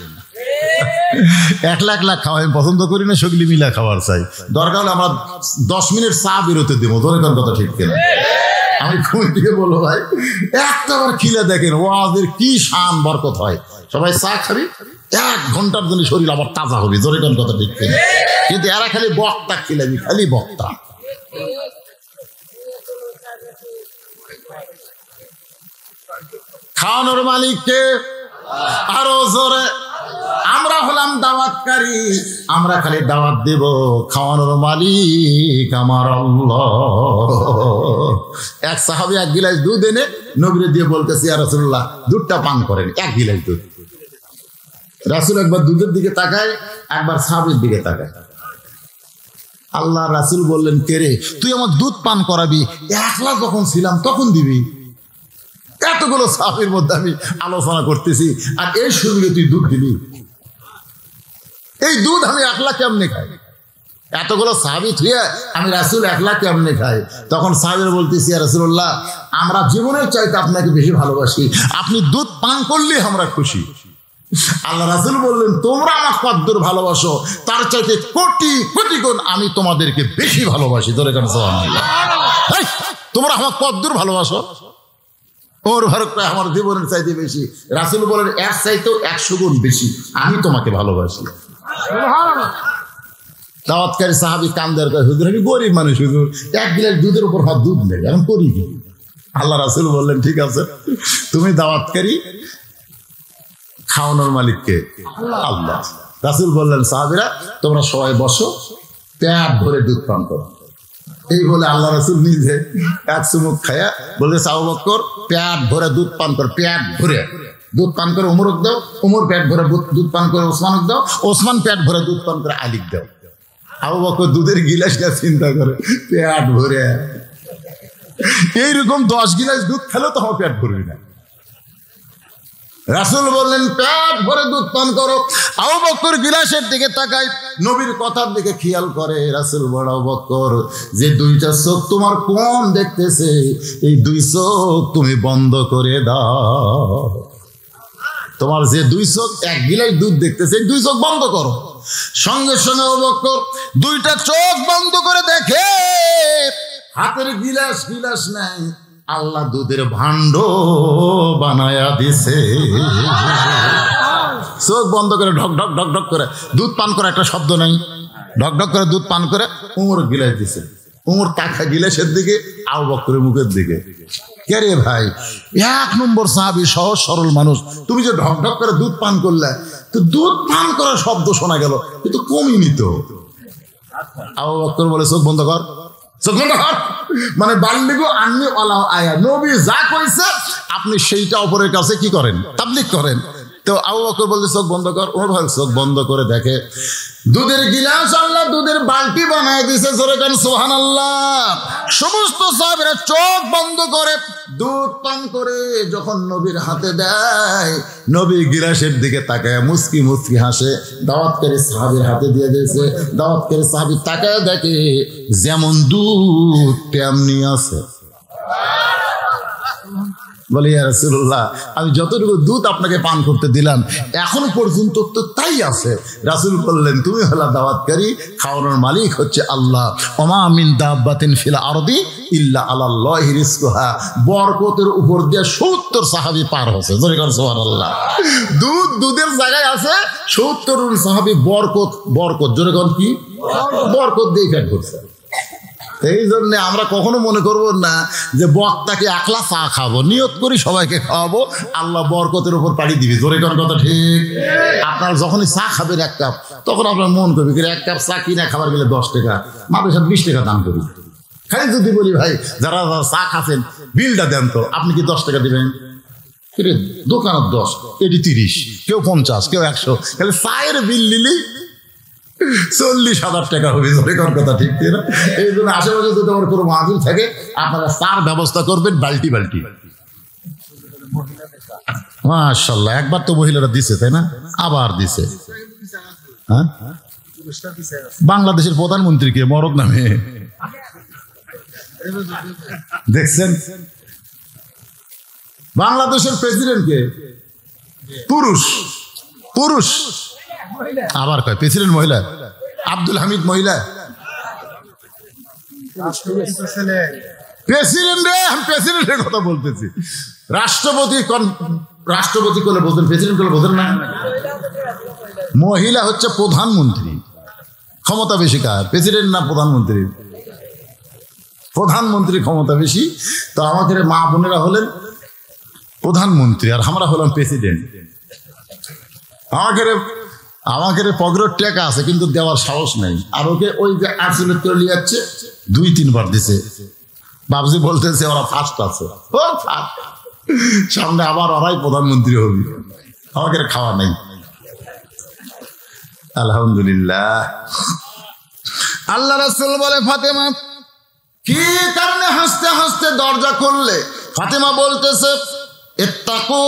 1 লাখ খাওয়া আমি পছন্দ করি না, সগলি মিলা খাবার চাই। দরকার হলে আমরা 10 মিনিট চা বিরতি দেবো, ধরে কোন কথা ঠিক কেন? আমি কমিটিকে বলবো, ভাই একটাবার খিলে দেখেন ওয়াজের কি শান বরকত হয়। সবাই চা খাবি, 1 ঘন্টার জন্য শরীর আবার তাজা হবে, ধরে কোন কথা ঠিক কেন? কিন্তু এরা খালি বক্তা খিলাবি, খালি বক্তা। খাওয়ানোর মালিককে আরো জোরে। আমরা হলাম দাওয়াতকারী, আমরা খালি দাওয়াত দেব। খাওয়ানোর মালিক আমার আল্লাহ। এক সাহাবী 1 গিলাস দুধ এনে নবীরে দিয়ে বলতেছে, ইয়া রাসূলুল্লাহ দুধটা পান করেন, 1 গিলাস দুধ। রাসূল একবার দুধের দিকে তাকায়, একবার সাহাবীর দিকে তাকায়। আল্লাহ রাসূল বললেন, কে রে তুই আমার দুধ পান করাবি? একলা যখন ছিলাম তখন দিবি। এতগুলো সাহাবীর মধ্যে আমি আলোচনা করতেছি, আর এই সুযোগে তুই দুধ দিবি? এই দুধ আমি একলা কেমনে খাই? এতগুলো সাহাবী থুয়ে আমি রাসূল একলা কেমনে খাই? তখন সাহাবীরা বলতেছি, ইয়া রাসূলুল্লাহ আমরা জীবনের চাইতে আপনাকে বেশি ভালোবাসি, আপনি দুধ পান করলে আমরা খুশি। আল্লাহ রাসূল বললেন, তোমরা আমার কদ্দুর ভালোবাসো তার চাইতে কোটি কোটি গুণ আমি তোমাদেরকে বেশি ভালোবাসি। ধরে কেন সুবহানাল্লাহ? তোমরা আমার কদ্দুর ভালোবাসো? ওর ভারত আমার জীবনের চাইতে বেশি। রাসূল বলেন, এর চাইতেও 100 গুণ বেশি আমি তোমাকে ভালোবাসি। দাওয়াতকারী সাহাবী কান্দার কয়, হুজুর আমি গরিব মানুষ, হুজুর 1 গিলাস দুধের উপর হাত দুধ নেই, এখন করি কি? আল্লাহ রাসূল বললেন, ঠিক আছে তুমি দাওয়াতকারী, খাওয়ানোর মালিককে আল্লাহ। রাসূল বললেন, সাহাবীরা তোমরা সবাই বসো, পেট ভরে দুধ পান করো। এই বলে আল্লাহ রাসূল নিজে 1 চুমুক খায়া বলতেছে, আবু বকর পেট ভরে দুধ পান কর, পেট ভরে দুধ পান করে উমরক দাও, উমর পেট ভরে দুধ পান করে ওসমানক দাও, ওসমান পেট ভরে দুধ পান করে আলীক দাও। আবু বকর দুধের গিলাসটা চিন্তা করে পেট ভরে। এইরকম 10 গিলাস দুধ খেলেও তো আমার পেট ভরবি না। রাসূল বললেন, পেট ভরে দুধ পান করো। আবু বকর গিলাসের দিকে তাকায়, নবীর কথার দিকে খেয়াল করে। রাসূল বলে, আবু বকর যে 2টা চোখ তোমার কোন দেখতেছে, এই 2 চোখ তুমি বন্ধ করে দাও। তোমার যে 2 চোখ 1 গিলাস দুধ দেখতেছে, এই 2 চোখ বন্ধ করো। সঙ্গে সঙ্গে আবু বকর 2টা চোখ বন্ধ করে দেখে হাতের গিলাস নাই, আল্লাহ দুধের ভাণ্ড বানায়া দিছে। চোখ বন্ধ করে ঢক ঢক ঢক ঢক করে দুধ পান করে, একটা শব্দ নাই, ঢক ঢক করে দুধ পান করে উমর গিলাস দিছে। উমর তাকা গিলাসের দিকে, আবু বকরের মুখের দিকে। কে রে ভাই, 1 নম্বর সাহাবী, সহজ সরল মানুষ, তুমি যে ঢক ঢক করে দুধ পান করলে, তো দুধ পান করার শব্দ শোনা গেল কিন্তু কমিনি তো। আবু বকর বলে, চোখ বন্ধ কর। মানে বাল্লিগু আন্নি ওয়ালা আয়া, নবী যা কইছে আপনি সেইটা অপরের কাছে কি করেন, তাবলীগ করেন। তো আবু বকর বলতে চোখ বন্ধ কর, ওমর ভাই চোখ বন্ধ করে দেখে দুধের গিলাস আল্লাহ দুধের বালতি বানায় দিছে, জোরে গান সুবহানাল্লাহ। সমস্ত সাহাবীরা চোখ বন্ধ করে দুধ পান করে যখন নবীর হাতে দেয়, নবী গিলাসের দিকে তাকায় মুস্কি মুস্কি হাসে, দাওয়াতকারী সাহাবীর হাতে দিয়ে দিয়েছে। দাওয়াতকারী সাহাবী তাকায় দেখে যেমন দুধ তেমনি আছে। বলি ইয়া রাসূলুল্লাহ, আমি যতটুকু দুধ আপনাকে পান করতে দিলাম এখন পর্যন্ত তো তাই আছে। রাসূল বললেন, তুমি হলা দাওয়াতকারী, খাওয়ানোর মালিক হচ্ছে আল্লাহ। ওমা মিন দাব্বাতিন ফিল আরদি ইল্লা আলাল্লাহি রিজকুহা। বরকতের উপর দিয়ে 70 সাহাবী পার হয়েছে, জোরে করে সুবহানাল্লাহ। দুধ দুধের জায়গায় আছে, 70 সাহাবী বরকত বরকত, জোরে করে কি বরকত দিয়ে পেট ভরছে। এই জন্য আমরা কখনো মনে করব না যে বক্তাকে একলা চা খাবো, নিয়ত করি সবাইকে খাওয়াবো, আল্লাহ বরকতের উপর পাড়ি দিবি, জোরে কোন কথা ঠিক। আপনার যখনই চা খাবেন এক কাপ, তখন আপনার মন করবে এক কাপ চা কিনা খাবার গেলে 10 টাকা, মাদ্রাসায় 20 টাকা দাম করি। খালি যদি বলি ভাই যারা চা খাচ্ছেন বিলটা দেন, তো আপনি কি 10 টাকা দিবেন? দোকানের 10, এটি 30, কেউ 50, কেউ 100, খালি চায়ের বিল নিলেই 40,000 টাকা হবে, কথা ঠিক না? এই জন্য আশেপাশে যদি আমার কোনো মাহফিল থাকে আপনারা চার ব্যবস্থা করবেন বাল্টি বাল্টি। মাশাআল্লাহ, একবার তো মহিলারা দিছে তাই না, আবার দিছে। হ্যাঁ, বাংলাদেশের প্রধানমন্ত্রীকে মরদ নামে দেখছেন, বাংলাদেশের প্রেসিডেন্টকে পুরুষ পুরুষ, আবার কয় প্রেসিডেন্ট মহিলা, আব্দুল হামিদ মহিলা। প্রেসিডেন্ট রে, আমি প্রেসিডেন্টের কথা বলতেছি। রাষ্ট্রপতি রাষ্ট্রপতি করলে বোঝেন, প্রেসিডেন্ট করলে বোঝেন না। মহিলা হচ্ছে প্রধানমন্ত্রী, ক্ষমতা বেশি কার, প্রেসিডেন্ট না প্রধানমন্ত্রী? প্রধানমন্ত্রী ক্ষমতা বেশি। তো আমাদের মা বোনেরা হলেন প্রধানমন্ত্রী আর আমরা হলাম প্রেসিডেন্ট। আমাকে পগরের টাকা আছে কিন্তু দেওয়ার সাহস নাই। আর ওকে ওই যে আসলে চলে যাচ্ছে 2-3 বার দিছে, বাবজি বলতেছে ওরা ফার্স্ট আছে, সামনে আবার ওরাই প্রধানমন্ত্রী হবি, আমাকে খাওয়া নাই। আলহামদুলিল্লাহ। আল্লাহ রাসূল বলে, ফাতেমা কি কারণে হাসতে হাসতে দরজা খুললে? ফাতেমা বলতেছে, ইত্তাকু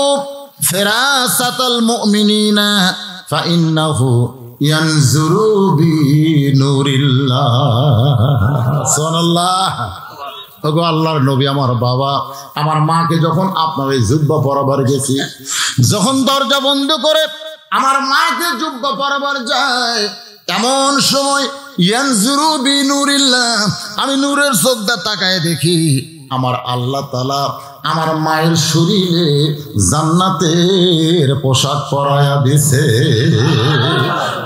ফিরাসাতাল মুমিনিনা ফাইন্নাহু ইয়ানজুরু বিনুরিল্লাহ। সুবহানাল্লাহ। ওগো আল্লাহর নবী, আমার বাবা আমার মাকে যখন আপনার এই জুব্বা পরাবার গেছি, যখন দরজা বন্ধ করে আমার মাকে জুব্বা পরাবার যায়, এমন সময় ইয়ানজুরু বিনুরিল্লাহ, আমি নূরের চোখটা তাকায় দেখি আমার আল্লাহ তাআলা আমার মায়ের শরীরে জান্নাতের পোশাক পরায়া দিছে।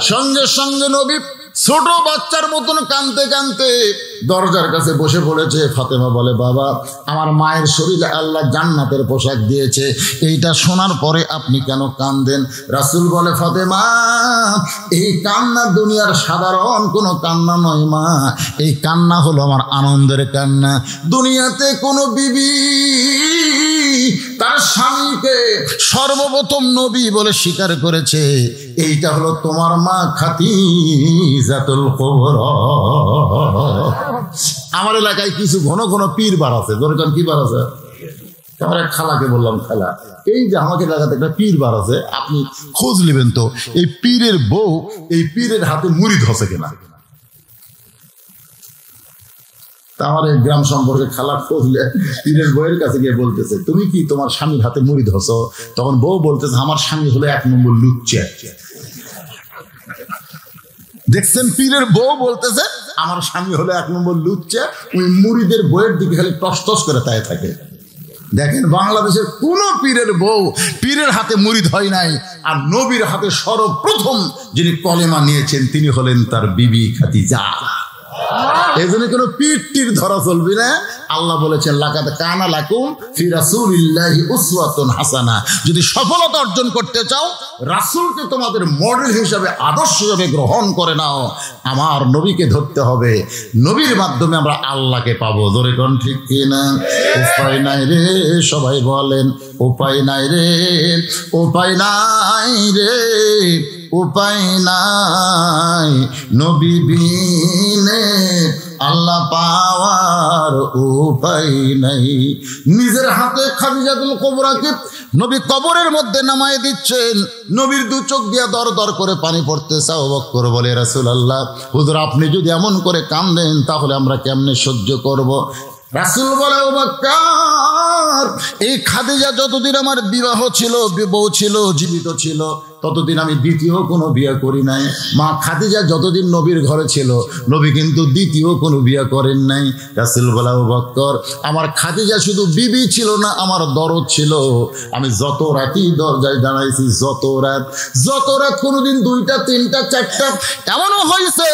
সঙ্গে সঙ্গে নবী ছোট বাচ্চার মতন কাঁদতে কাঁদতে দরজার কাছে বসে পড়েছে। ফাতেমা বলে, বাবা আমার মায়ের শরীরে আল্লাহ জান্নাতের পোশাক দিয়েছে, এইটা শোনার পরে আপনি কেন কাঁদেন? রাসূল বলে, ফাতেমা এই কান্না দুনিয়ার সাধারণ কোনো কান্না নয় মা, এই কান্না হলো আমার আনন্দের কান্না। দুনিয়াতে কোনো বিবি তার স্বামীকে সর্বপ্রথম নবী বলে স্বীকার করেছে, এইটা হলো তোমার মা খাদিজাতুল কুবরা। আমার এলাকায় কিছু ঘন ঘন পীর বার আছে, ধরেন কি বার আছে? আমার এক খালাকে বললাম, খালা এই যে আমাকে এলাকাতে একটা পীর বার আছে, আপনি খোঁজ নেবেন তো এই পীরের বউ এই পীরের হাতে মুরিদ হচ্ছে কিনা। আমার এই গ্রাম সম্পর্কে খালা খোঁজলে পীরের বউয়ের কাছে গিয়ে বলতেছে, তুমি কি তোমার স্বামীর হাতে মুরিদ হচ্ছ? তখন বউ বলতেছে, আমার স্বামী হলো 1 নম্বর লুচ্চা। দেখছেন, পীরের বউ বলতেছে আমার স্বামী হলো 1 নম্বর লুচ্চা, ওই মুরিদের বউয়ের দিকে খালি টস টস করে তাই থাকে। দেখেন বাংলাদেশের কোন পীরের বউ পীরের হাতে মুরিদ হয় নাই, আর নবীর হাতে সর্বপ্রথম যিনি কলেমা নিয়েছেন তিনি হলেন তার বিবি খাদিজা। এই জন্য কোনো পীর টির ধরা চলবে না। আল্লাহ বলেছেন, লাকাদ কানা লাকুম ফি রাসূলিল্লাহি উসওয়াতুন হাসানা। যদি সফলতা অর্জন করতে চাও রাসূলকে তোমাদের মডেল হিসেবে আদর্শ হিসেবে গ্রহণ করে নাও, আমার নবীকে ধরতে হবে, নবীর মাধ্যমে আমরা আল্লাহকে পাবো। ধরে কোন ঠিক কিনা? উপায় নাই রে, সবাই বলেন উপায় নাই রে, উপায় নাই রে, উপায় নাই, নবী বিনে আল্লাহ পাওয়ার উপায় নাই। নিজের হাতে খাদিজাতুল কুবরাকে নবী কবরের মধ্যে নামায় দিচ্ছেন, নবীর দু চোখ দিয়ে দর দর করে পানি পড়তেছে। আবু বকর বলে, রাসূলুল্লাহ, হুজুর আপনি যদি এমন করে কাঁদেন তাহলে আমরা কেমনে সহ্য করব? রাসূল বলে, আবু বকর, এই খাদিজা যতদিন আমার বিবাহ ছিল, বউ ছিল, জীবিত ছিল, ততদিন আমি দ্বিতীয় কোনো বিয়ে করি নাই। মা খাদিজা যতদিন নবীর ঘরে ছিল, নবী কিন্তু দ্বিতীয় কোনো বিয়ে করেন নাই। রাসূল বলে, আবু বকর, আমার খাদিজা শুধু বিবি ছিল না, আমার দরদ ছিল। আমি যত রাতই দরজায় দাঁড়াইছি, যত রাত কোনোদিন 2টা 3টা 4টা এমনও হয়েছে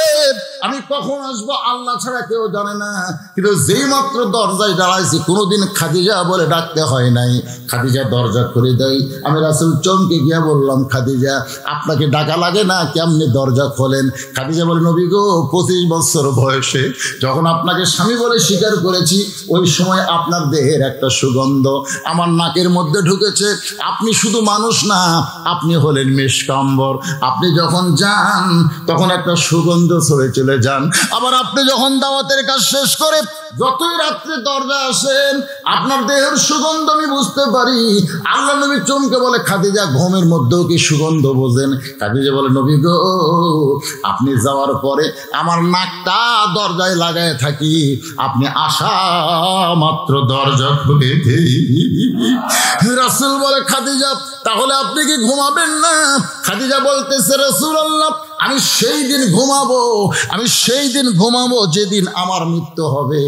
আমি কখন আসবো আল্লাহ ছাড়া কেউ জানে না, কিন্তু যেই মাত্র দরজায় দাঁড়াইছি কোনোদিন খাদিজা বলে ডাকতে হয় নাই। খাদিজা দরজা খুলে দেয়, আমি রাসূল চমকে গিয়া বললাম, খাদিজা আপনাকে ডাকা লাগে না, কেমনে দরজা খোলেন? খাদিজা বলে, নবী গো, 25 বছর বয়সে যখন আপনাকে স্বামী বলে স্বীকার করেছি, ওই সময় আপনার দেহের একটা সুগন্ধ আমার নাকের মধ্যে ঢুকেছে। আপনি শুধু মানুষ না, আপনি হলেন মিশকাম্বর। আপনি যখন যান তখন একটা সুগন্ধ ছড়ে চলে যান, আবার আপনি যখন দাওয়াতের কাজ শেষ করে যতই রাত্রে দরজা আসেন, আপনার দেহের সুগন্ধ আমি বুঝতে পারি। আল্লাহ নবী চমকে বলে, খাদিজা ঘুমের মধ্যেও কি সুগন্ধ বোঝেন? খাদিজা বলে, নবী গো, আপনি যাওয়ার পরে আমার নাকটা দরজায় লাগায় থাকি, আপনি আসা মাত্র দরজা খুলে দেই। রাসূল বলে, খাদিজা তাহলে আপনি কি ঘুমাবেন না? খাদিজা বলতেছে, রাসূলুল্লাহ, আমি সেই দিন ঘুমাবো যেদিন আমার মৃত্যু হবে।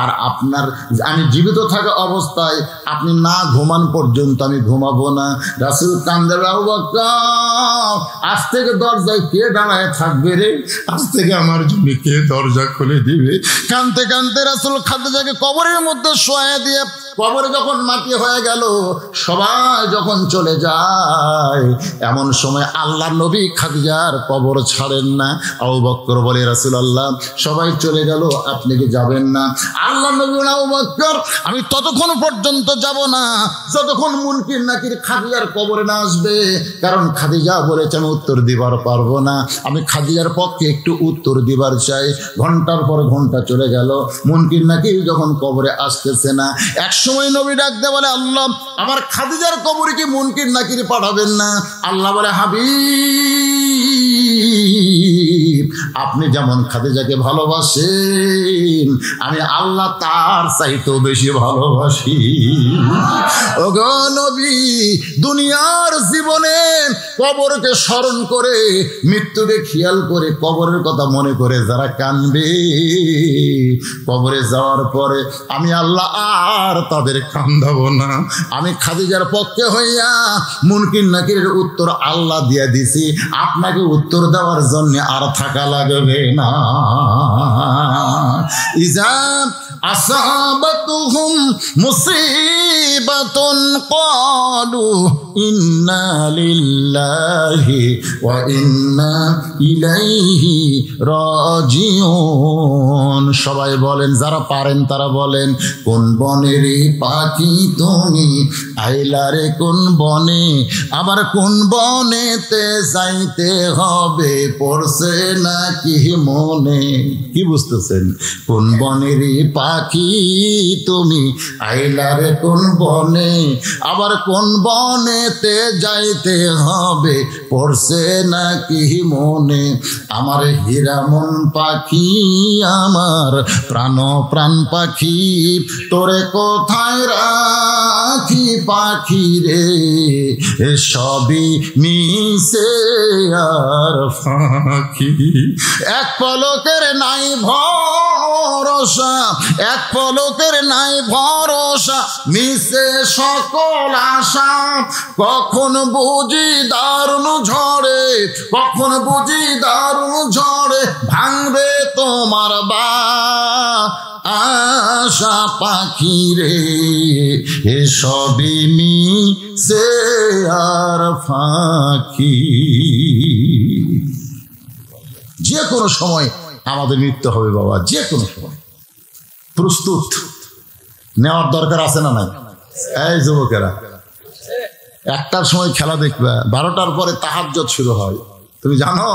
আর আপনার আমি জীবিত থাকা অবস্থায় আপনি না ঘুমান পর্যন্ত আমি ঘুমাবো না। রাসূল কান্দে, আবু বকর, আজ থেকে দরজায় কে দাঁড়ায় থাকবে রে? আজ থেকে আমার জন্য কে দরজা খুলে দিবে? কানতে কানতে রাসূল খাদিজাকে কবরের মধ্যে শোয়া দিয়ে, কবরে যখন মাটি হয়ে গেল, সবাই যখন চলে যায়, এমন সময় আল্লাহ নবী খাদিজার কবর ছাড়েন না। আবু বকর বলে, রাসূলুল্লাহ, সবাই চলে গেল, আপনি কি যাবেন না? আল্লাহ নবী বলে, আবু বকর, আমি ততক্ষণ পর্যন্ত যাব না যতক্ষণ মুনকির নাকির খাদিজার কবরে না আসবে। কারণ খাদিজা বলেছে আমি উত্তর দিবার পারবো না, আমি খাদিজার পক্ষে একটু উত্তর দিবার চাই। ঘন্টার পর ঘন্টা চলে গেল, মুনকির নাকির যখন কবরে আসতেছে না, সময় নবী ডাক দে বলে, আল্লাহ, আমার খাদিজার কবরে কি মুনকির নাকির পাঠাবেন না? আল্লাহ বলে, হাবিব, আপনি যেমন খাদিজাকে ভালোবাসেন, আমি আল্লাহ তার চাইতেও বেশি ভালোবাসি। ওগো নবী, দুনিয়ার জীবনে কবরকে স্মরণ করে, মৃত্যুকে খেয়াল করে, কবরের কথা মনে করে যারা কানবে, কবরে যাওয়ার পরে আমি আল্লাহ আর তাদের কান্দাবো না। আমি খাদিজার পক্ষে হইয়া মুনকির নাকিরের উত্তর আল্লাহ দিয়ে দিছি, আপনাকে উত্তর দেওয়ার জন্য আর থাকা লাগবে না। ইজা আসাবাতুহুম মুসিবাতুন ক্বালু ইন্না লিল্লাহি ওয়া ইন্না ইলাইহি রাজিউন। সবাই বলেন, যারা পারেন তারা বলেন, কোন বনের পাখি তুমি, আইলারে কোন বনে, আবার কোন বনেতে যাইতে হবে, পড়ছে নাকি মনে? কি বুঝতেছেন? কোন বনের পাখি তুমি, আইলারে কোন বনে, আবার কোন বনেতে যাইতে হবে, পড়ছে নাকি মনে? আমার হীরামন পাখি, আমার প্রাণ পাখি, তোরে কোথায় রাখি পাখি রে, সবই মিশে আর ফাঁকি। এক পলকের নাই ভরসা, এক পলকের নাই ভরসা, মিশে সকল আশা। কখন বুঝি দারুণ ঝড়ে, কখন বুঝি দারুণ ঝড়ে, ভাঙবে তোমার আশা পাখি রে, সবই মিশে আর ফাঁকি। যে কোনো সময় আমাদের মৃত্যু হবে বাবা, যে কোনো সময়। প্রস্তুত নেওয়ার দরকার আছে না নাই? এই যুবকেরা, 1টার সময় খেলা দেখবা, 12টার পরে তাহাজ্জুদ শুরু হয়। তুমি জানো,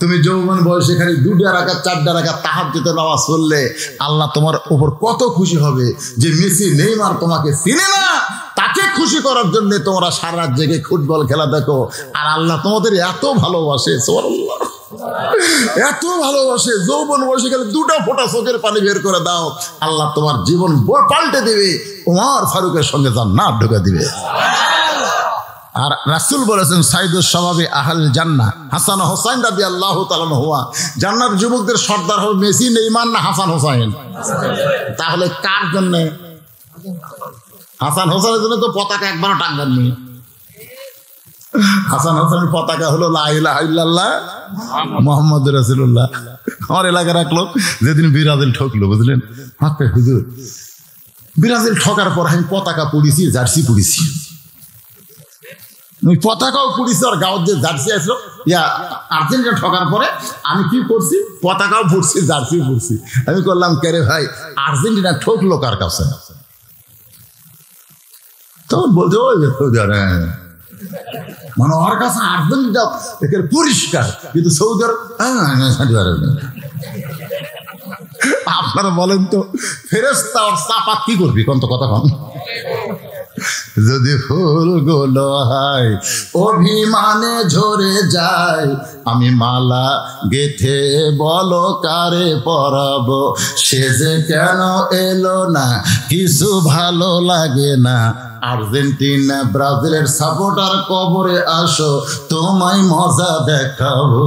তুমি যৌবন বয়সে এখানে 2টা রাকাত 4টা রাকাত তাহাজ্জুদের নামাজ পড়লে আল্লাহ তোমার উপর কত খুশি হবে। যে মেসি নেইমার তোমাকে চিনে না, তাকে খুশি করার জন্য তোমরা সারা রাত জেগে ফুটবল খেলা দেখো, আর আল্লাহ তোমাদের এত ভালোবাসে, সুবহানাল্লাহ, এত ভালোবাসে। যৌবন বয়সে গেলে 2টা ফোঁটা চোখের পানি বের করে দাও, আল্লাহ তোমার জীবন পাল্টে দিবে, ওমর ফারুকের সঙ্গে জান্নাত ঢুকে দিবে। আর রাসূল বলেছেন সাইদুস শাবাবি আহল জান্নাহ হাসান হোসাইন রাদিয়াল্লাহু তাআলা হুয়া, জান্নাত যুবকদের সর্দার হবে মেসি নেইমার না হাসান হোসাইন? তাহলে কার জন্য? হাসান হোসেনের জন্য তো পতাকা একবারও টাঙ্গাননি। হাসান হোসেনের পতাকা হলো লা ইলাহা ইল্লাল্লাহ মুহাম্মাদুর রাসূলুল্লাহ। আমার এলাকার এক লোক যেদিন ব্রাজিল ঠকলো, বুঝলেন, হাতে হুজুর ব্রাজিল ঠকার পর আমি পতাকা পড়েছি, জার্সি পড়েছি, ওই পতাকাও পড়েছি, আর গাঁৱত যে জার্সি আসলো আর্জেন্টিনা ঠকার পরে আমি কি করছি, পতাকাও পড়ছি, জার্সিও পড়ছি। আমি করলাম কে রে ভাই, আর্জেন্টিনা ঠকলো কার কাছে? তখন বলছে ওই মানে ওর কাছে আর্জেন্টিনা পরিষ্কার, কিন্তু সৌদি আরব। আপনারা বলেন তো, ফেরেশতা আর চাপা কি করবি কোন তো কথা কম? যদি ফুলগুলো হয় অভিমানে ঝরে যায়, আমি মালা গেথে বলো কারে পরাবো, সে যে কেন এলো না কিছু ভালো লাগে না। আর্জেন্টিনা ব্রাজিলের সাপোর্টার কবরে আসো, তোমায় মজা দেখাবো।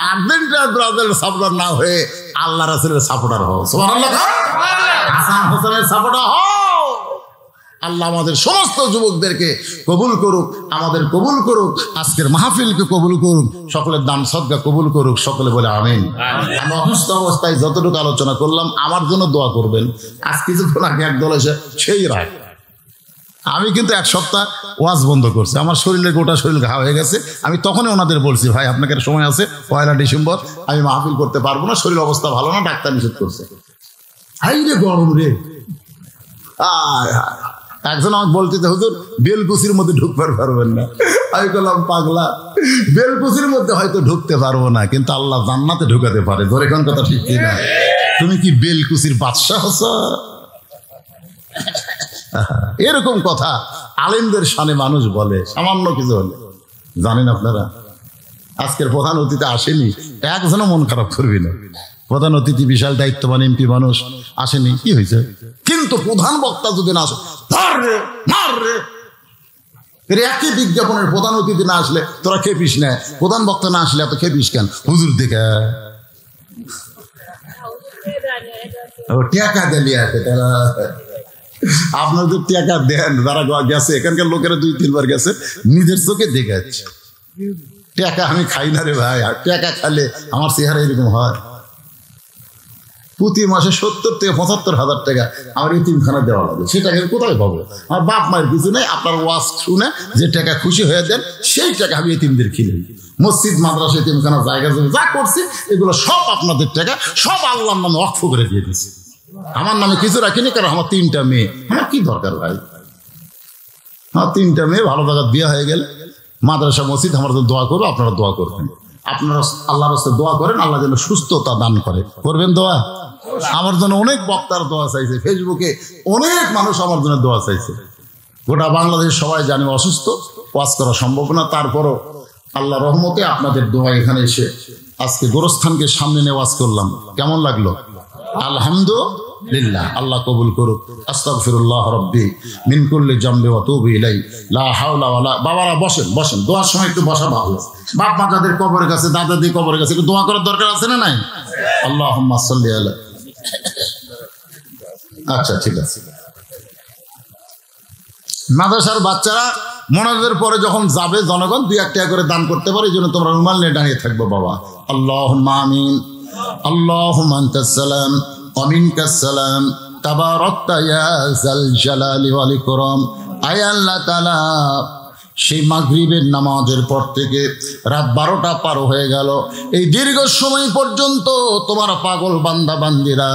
আর্জেন্টিনা ব্রাজিলের সাপোর্টার না হয়ে আল্লাহ রাসূলের সাপোর্টার হও, সুবহানাল্লাহ। হাসান হোসেনের সাপোর্টার হও। আল্লাহ আমাদের সমস্ত যুবকদেরকে কবুল করুক, আমাদের কবুল করুক, আজকের মাহফিলকে কবুল করুক, সকলের দান সদকা কবুল করুক, সকলে বলে আমিন। আমি অসুস্থ অবস্থায় যতটুকু আলোচনা করলাম আমার জন্য দোয়া করবেন। আজ কিছুক্ষণ আগে একদল এসে সেই রায়, আমি কিন্তু 1 সপ্তাহ ওয়াজ বন্ধ করছি, আমার শরীরে গোটা শরীর ঘা হয়ে গেছে। আমি তখনই ওনাদের বলছি, ভাই আপনাকে সময় আছে 1 ডিসেম্বর, আমি মাহফিল করতে পারবো না, শরীর অবস্থা ভালো না, ডাক্তার নিষেধ করছে। হাই রে গরম রে। একজন আমাকে বলতে, হুজুর বেলকুচির মধ্যে ঢুকতে পারবেন না। আমি বললাম পাগলা, বেলকুচির মধ্যে হয়তো ঢুকতে পারবো না, কিন্তু আল্লাহ জান্নাতে ঢুকাতে পারে। ধরে কোন কথা ঠিক কিনা? তুমি কি বেলকুচির বাদশাহ হচ্ছ? এরকম কথা আলেমদের শানে মানুষ বলে, সামান্য কিছু হলে। জানেন আপনারা, আজকের প্রধান অতিথি আসেনি, একজনও মন খারাপ করবি না। প্রধান অতিথি বিশাল দায়িত্ববান এমপি মানুষ আসেনি, কি হয়েছে? কিন্তু প্রধান বক্তা যদি না আসে, একই বিজ্ঞাপনের প্রধান অতিথি না আসলে তোরা খেপিস না, প্রধান বক্তা না আসলে এত খেপিস কেন? হুজুর দেখে টাকা দিলি আছে, আপনার তো টাকা দেন, যারা গেছে এখানকার লোকেরা 2-3 বার গেছে, নিজের চোখে দেখে যাচ্ছে। টাকা আমি খাই না রে ভাই, আর টাকা খালে আমার চেহারা এরকম হয়। প্রতি মাসে 70 থেকে 75 হাজার টাকা আমার এতিমখানা দেওয়া লাগে, সে টাকা কোথায় পাবো? আমার বাপ মায়ের কিছু নেই, আপনার ওয়াজ শুনে যে টাকা খুশি হয়ে দেন, সেই টাকা আমি এতিমদের খেলে, মসজিদ মাদ্রাসা এতিমখানা জায়গা যা করছি এগুলো সব আপনাদের টাকা, সব আল্লাহর নামে ওয়াকফ করে দিয়ে দিচ্ছি। আমার নামে কিছু রাখিনি, কারণ আমার 3টা মেয়ে, আমার কি দরকার ভাই? আমার 3টা মেয়ে ভালো জায়গা বিয়ে হয়ে গেলে মাদ্রাসা মসজিদ আমার জন্য দোয়া করবো, আপনারা দোয়া করবেন। আপনারা আল্লাহর রাস্তায় দোয়া করেন, আল্লাহ যেন সুস্থতা দান করে। করবেন দোয়া? আমার জন্য অনেক বক্তার দোয়া চাইছে, ফেসবুকে অনেক মানুষ আমার জন্য দোয়া চাইছে। গোটা বাংলাদেশ সবাই জানে অসুস্থ, ওয়াজ করা সম্ভব না, তারপরও আল্লাহ রহমতে আপনাদের দোয়া এখানে এসে আজকে গোরস্থানকে সামনে নিয়ে ওয়াজ করলাম। কেমন লাগলো? আলহামদুলিল্লাহ। আল্লাহ কবুল করুক। আস্তাগফিরুল্লাহ রাব্বি মিন কুল্লি জামবি ওয়া তুবু ইলাই লা হাওলা ওয়ালা। বাবারা বসেন, বসেন, দোয়ার সময় একটু বসা ভালো। বাপ মা যাদের কবরের কাছে, দাদা দি কবরের কাছে একটু দোয়া করার দরকার আছে না নাই? আল্লাহুম্মা সাল্লি আলা। আচ্ছা ঠিক আছে। মাদ্রাসার বাচ্চারা মোনাজাতের পরে যখন যাবে, জনগণ 2-1 টাকা করে দান করতে পারে, এই জন্য তোমরা রুমাল নিয়ে দাঁড়িয়ে থাকবো বাবা। আল্লাহুম্মা আমিন। আল্লাহুম্মা আনতাস সালাম ওয়া মিনকাস সালাম তাবারাকতা ইয়া যাল জালালি ওয়াল ইকরাম। আয় আল্লাহ তাআলা, সেই মাগরিবের নামাজের পর থেকে রাত 12টা পার হয়ে গেল। এই দীর্ঘ সময় পর্যন্ত তোমার পাগল বান্দা বান্দিরা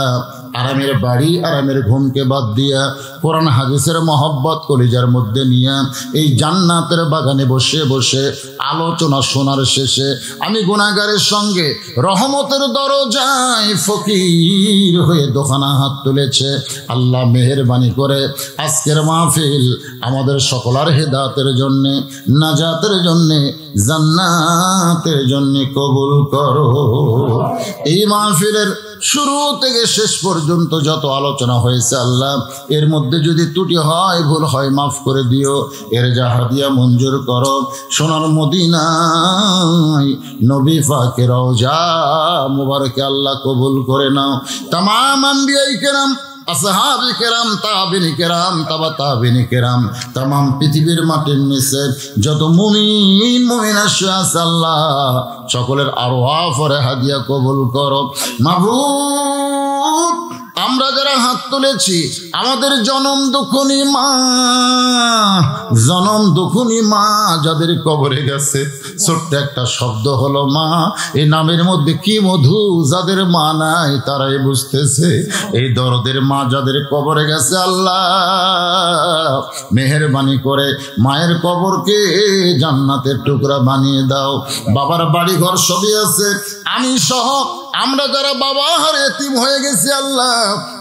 আরামের বাড়ি আরামের ঘুমকে বাদ দিয়া কোরআন হাদিসের মহব্বত কলিজার মধ্যে নিয়ে এই জান্নাতের বাগানে বসে বসে আলোচনা শোনার শেষে আমি গুনাহগারের সঙ্গে রহমতের দরজায় ফকির হয়ে দোকানা হাত তুলেছে। আল্লাহ মেহেরবানি করে আজকের মাহফিল আমাদের সকলের হেদায়েতের জন্য, নাজাতের জন্য, জান্নাতের জন্য কবুল করো। এই মাহফিলের শুরু থেকে শেষ পর্যন্ত যত আলোচনা হয়েছে আল্লাহ, এর মধ্যে যদি ত্রুটি হয়, ভুল হয়, মাফ করে দিও। এর যা হাদিয়া মঞ্জুর করো। সোনার মদিনায় নবী পাকের রওজা মুবারকে আল্লাহ কবুল করে নাও। তামাম আম্বিয়ায়ে কেরাম, আসহাবে কেরাম, তাবিঈন কেরাম, তাবা তাবিঈন কেরাম, তামাম পৃথিবীর মাটির নিচে যত মুমিন মুমিনা আছে আল্লাহ সকলের আরওয়াহ পরে হাদিয়া কবুল করো। মাবুদ, আমরা যারা হাত তুলেছি আমাদের জনম দুঃখনী মা যাদের কবরে গেছে, ছোট্ট একটা শব্দ হলো মা, এই নামের মধ্যে কি মধু, যাদের মা নাই তারাই বুঝতেছে। এই দরদের মা যাদের কবরে গেছে আল্লাহ মেহেরবানি করে মায়ের কবরকে জান্নাতের টুকরা বানিয়ে দাও। বাবার বাড়ি ঘর সবই আছে, আমি সহ আমরা যারা বাবা হারে এতিম হয়ে গেছি আল্লাহ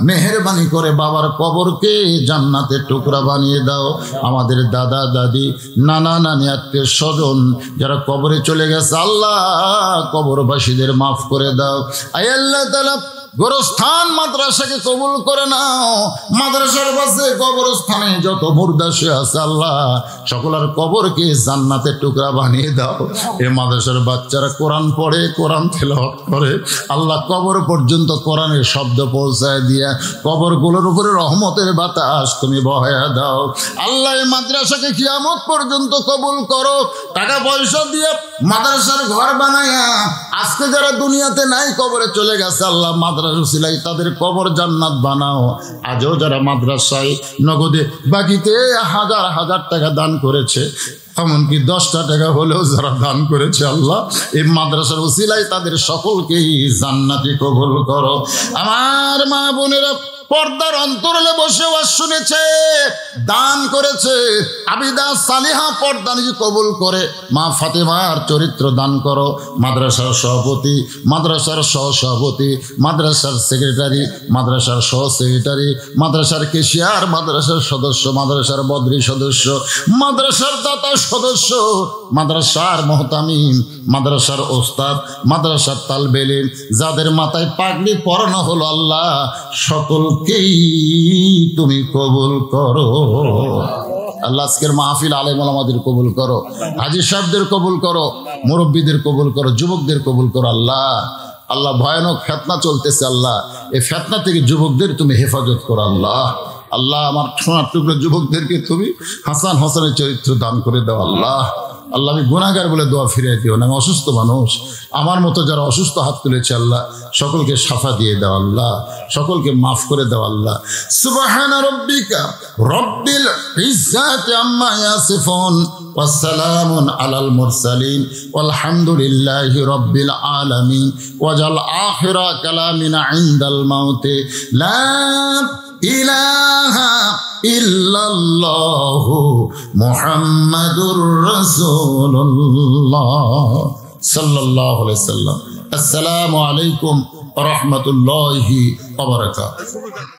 মেহেরবানি করে বাবার কবরকে জান্নাতের টুকরা বানিয়ে দাও। আমাদের দাদা দাদি, নানা নানি, আত্মীয় স্বজন যারা কবরে চলে গেছে আল্লাহ কবরবাসীদের মাফ করে দাও। আয় আল্লাহ তাআলা গোরস্থান মাদ্রাসাকে কবুল করে নাও। মাদ্রাসার পাশে কবরস্থানে যত মুর্দা শুয়ে আছে আল্লাহ সকলের কবরকে জান্নাতের টুকরা বানিয়ে দাও। এই মাদ্রাসার বাচ্চারা কোরআন পড়ে, কোরআন তেলাওয়াত করে আল্লাহ কবর পর্যন্ত কোরআনের শব্দ পৌঁছায় দিয়া কবরগুলোর উপরে রহমতের বাতাস তুমি বহায়া দাও। আল্লাহ এই মাদ্রাসাকে কিয়ামত পর্যন্ত কবুল করো। টাকা পয়সা দিয়ে মাদ্রাসার ঘর বানায়া আজকে যারা দুনিয়াতে নাই কবরে চলে গেছে আল্লাহ মাদ্রাসা সিলাই তাদের কবর জান্নাত বানাও। আজও যারা মাদ্রাসায় নগদে বাকিতে হাজার হাজার টাকা দান করেছে, এমনকি 10টা টাকা হলেও যারা দান করেছে আল্লাহ এই মাদ্রাসার উসিলায় তাদের সকলকেই জান্নাতে কবুল করো। আমার মা বোনেরা পর্দার অন্তরালে বসে ওয়াজ শুনেছে, দান করেছে, আবিদা সালিহা পর্দা নিজে কবুল করে মা ফাতেমার চরিত্র দান করো। মাদ্রাসার সভাপতি, মাদ্রাসার সহসভাপতি, মাদ্রাসার সেক্রেটারি, মাদ্রাসার সহ সেক্রেটারি, মাদ্রাসার কেশিয়ার, মাদ্রাসার সদস্য, মাদ্রাসার বদরি সদস্য, মাদ্রাসার দাতা সদস্য, মাদ্রাসার মুহতামিম, মাদ্রাসার ওস্তাদ, মাদ্রাসার তালবে ইলম, যাদের মাথায় পাগড়ি পরানো হলো আল্লাহ সকলকেই তুমি কবুল করো। আল্লাহ আজকের মাহফিল আলেম ওলামাদের কবুল করো, হাজী সাহেবদের কবুল করো, মুরব্বীদের কবুল করো, যুবকদের কবুল করো। আল্লাহ আল্লাহ ভয়ানক ফিতনা চলতেছে আল্লাহ, এই ফিতনা থেকে যুবকদের তুমি হেফাজত করো। আল্লাহ আল্লাহ আমার সোনার টুকরো যুবকদেরকে তুমি হাসান হোসেনের চরিত্র দান করে দাও। আল্লাহ আল্লাহ আমি গুনাহগার বলে দোয়া ফিরিয়ে দিও না, আমি অসুস্থ মানুষ, আমার মতো যারা অসুস্থ হাত তুলেছে আল্লাহ সকলকে শাফা দিয়ে দাও। আল্লাহ সকলকে মাফ করে দাও। আল্লাহ সুবহান রাব্বিকা রব্বিল ইজ্জাতি আম্মা ইয়াসিফুন ওয়া সালামুন আলাল মুরসালিন ওয়ালহামদুলিল্লাহি রাব্বিল আলামিন ওয়াজাল আখিরা কালামিনা ইনদাল মাউতি লা ইলাহা ইল্লাল্লাহু মুহাম্মাদুর রাসূলুল্লাহ সাল্লাল্লাহু আলাইহি ওয়াসাল্লাম। আসসালামু আলাইকুম ওয়া রাহমাতুল্লাহি ওয়া বারাকাতুহু।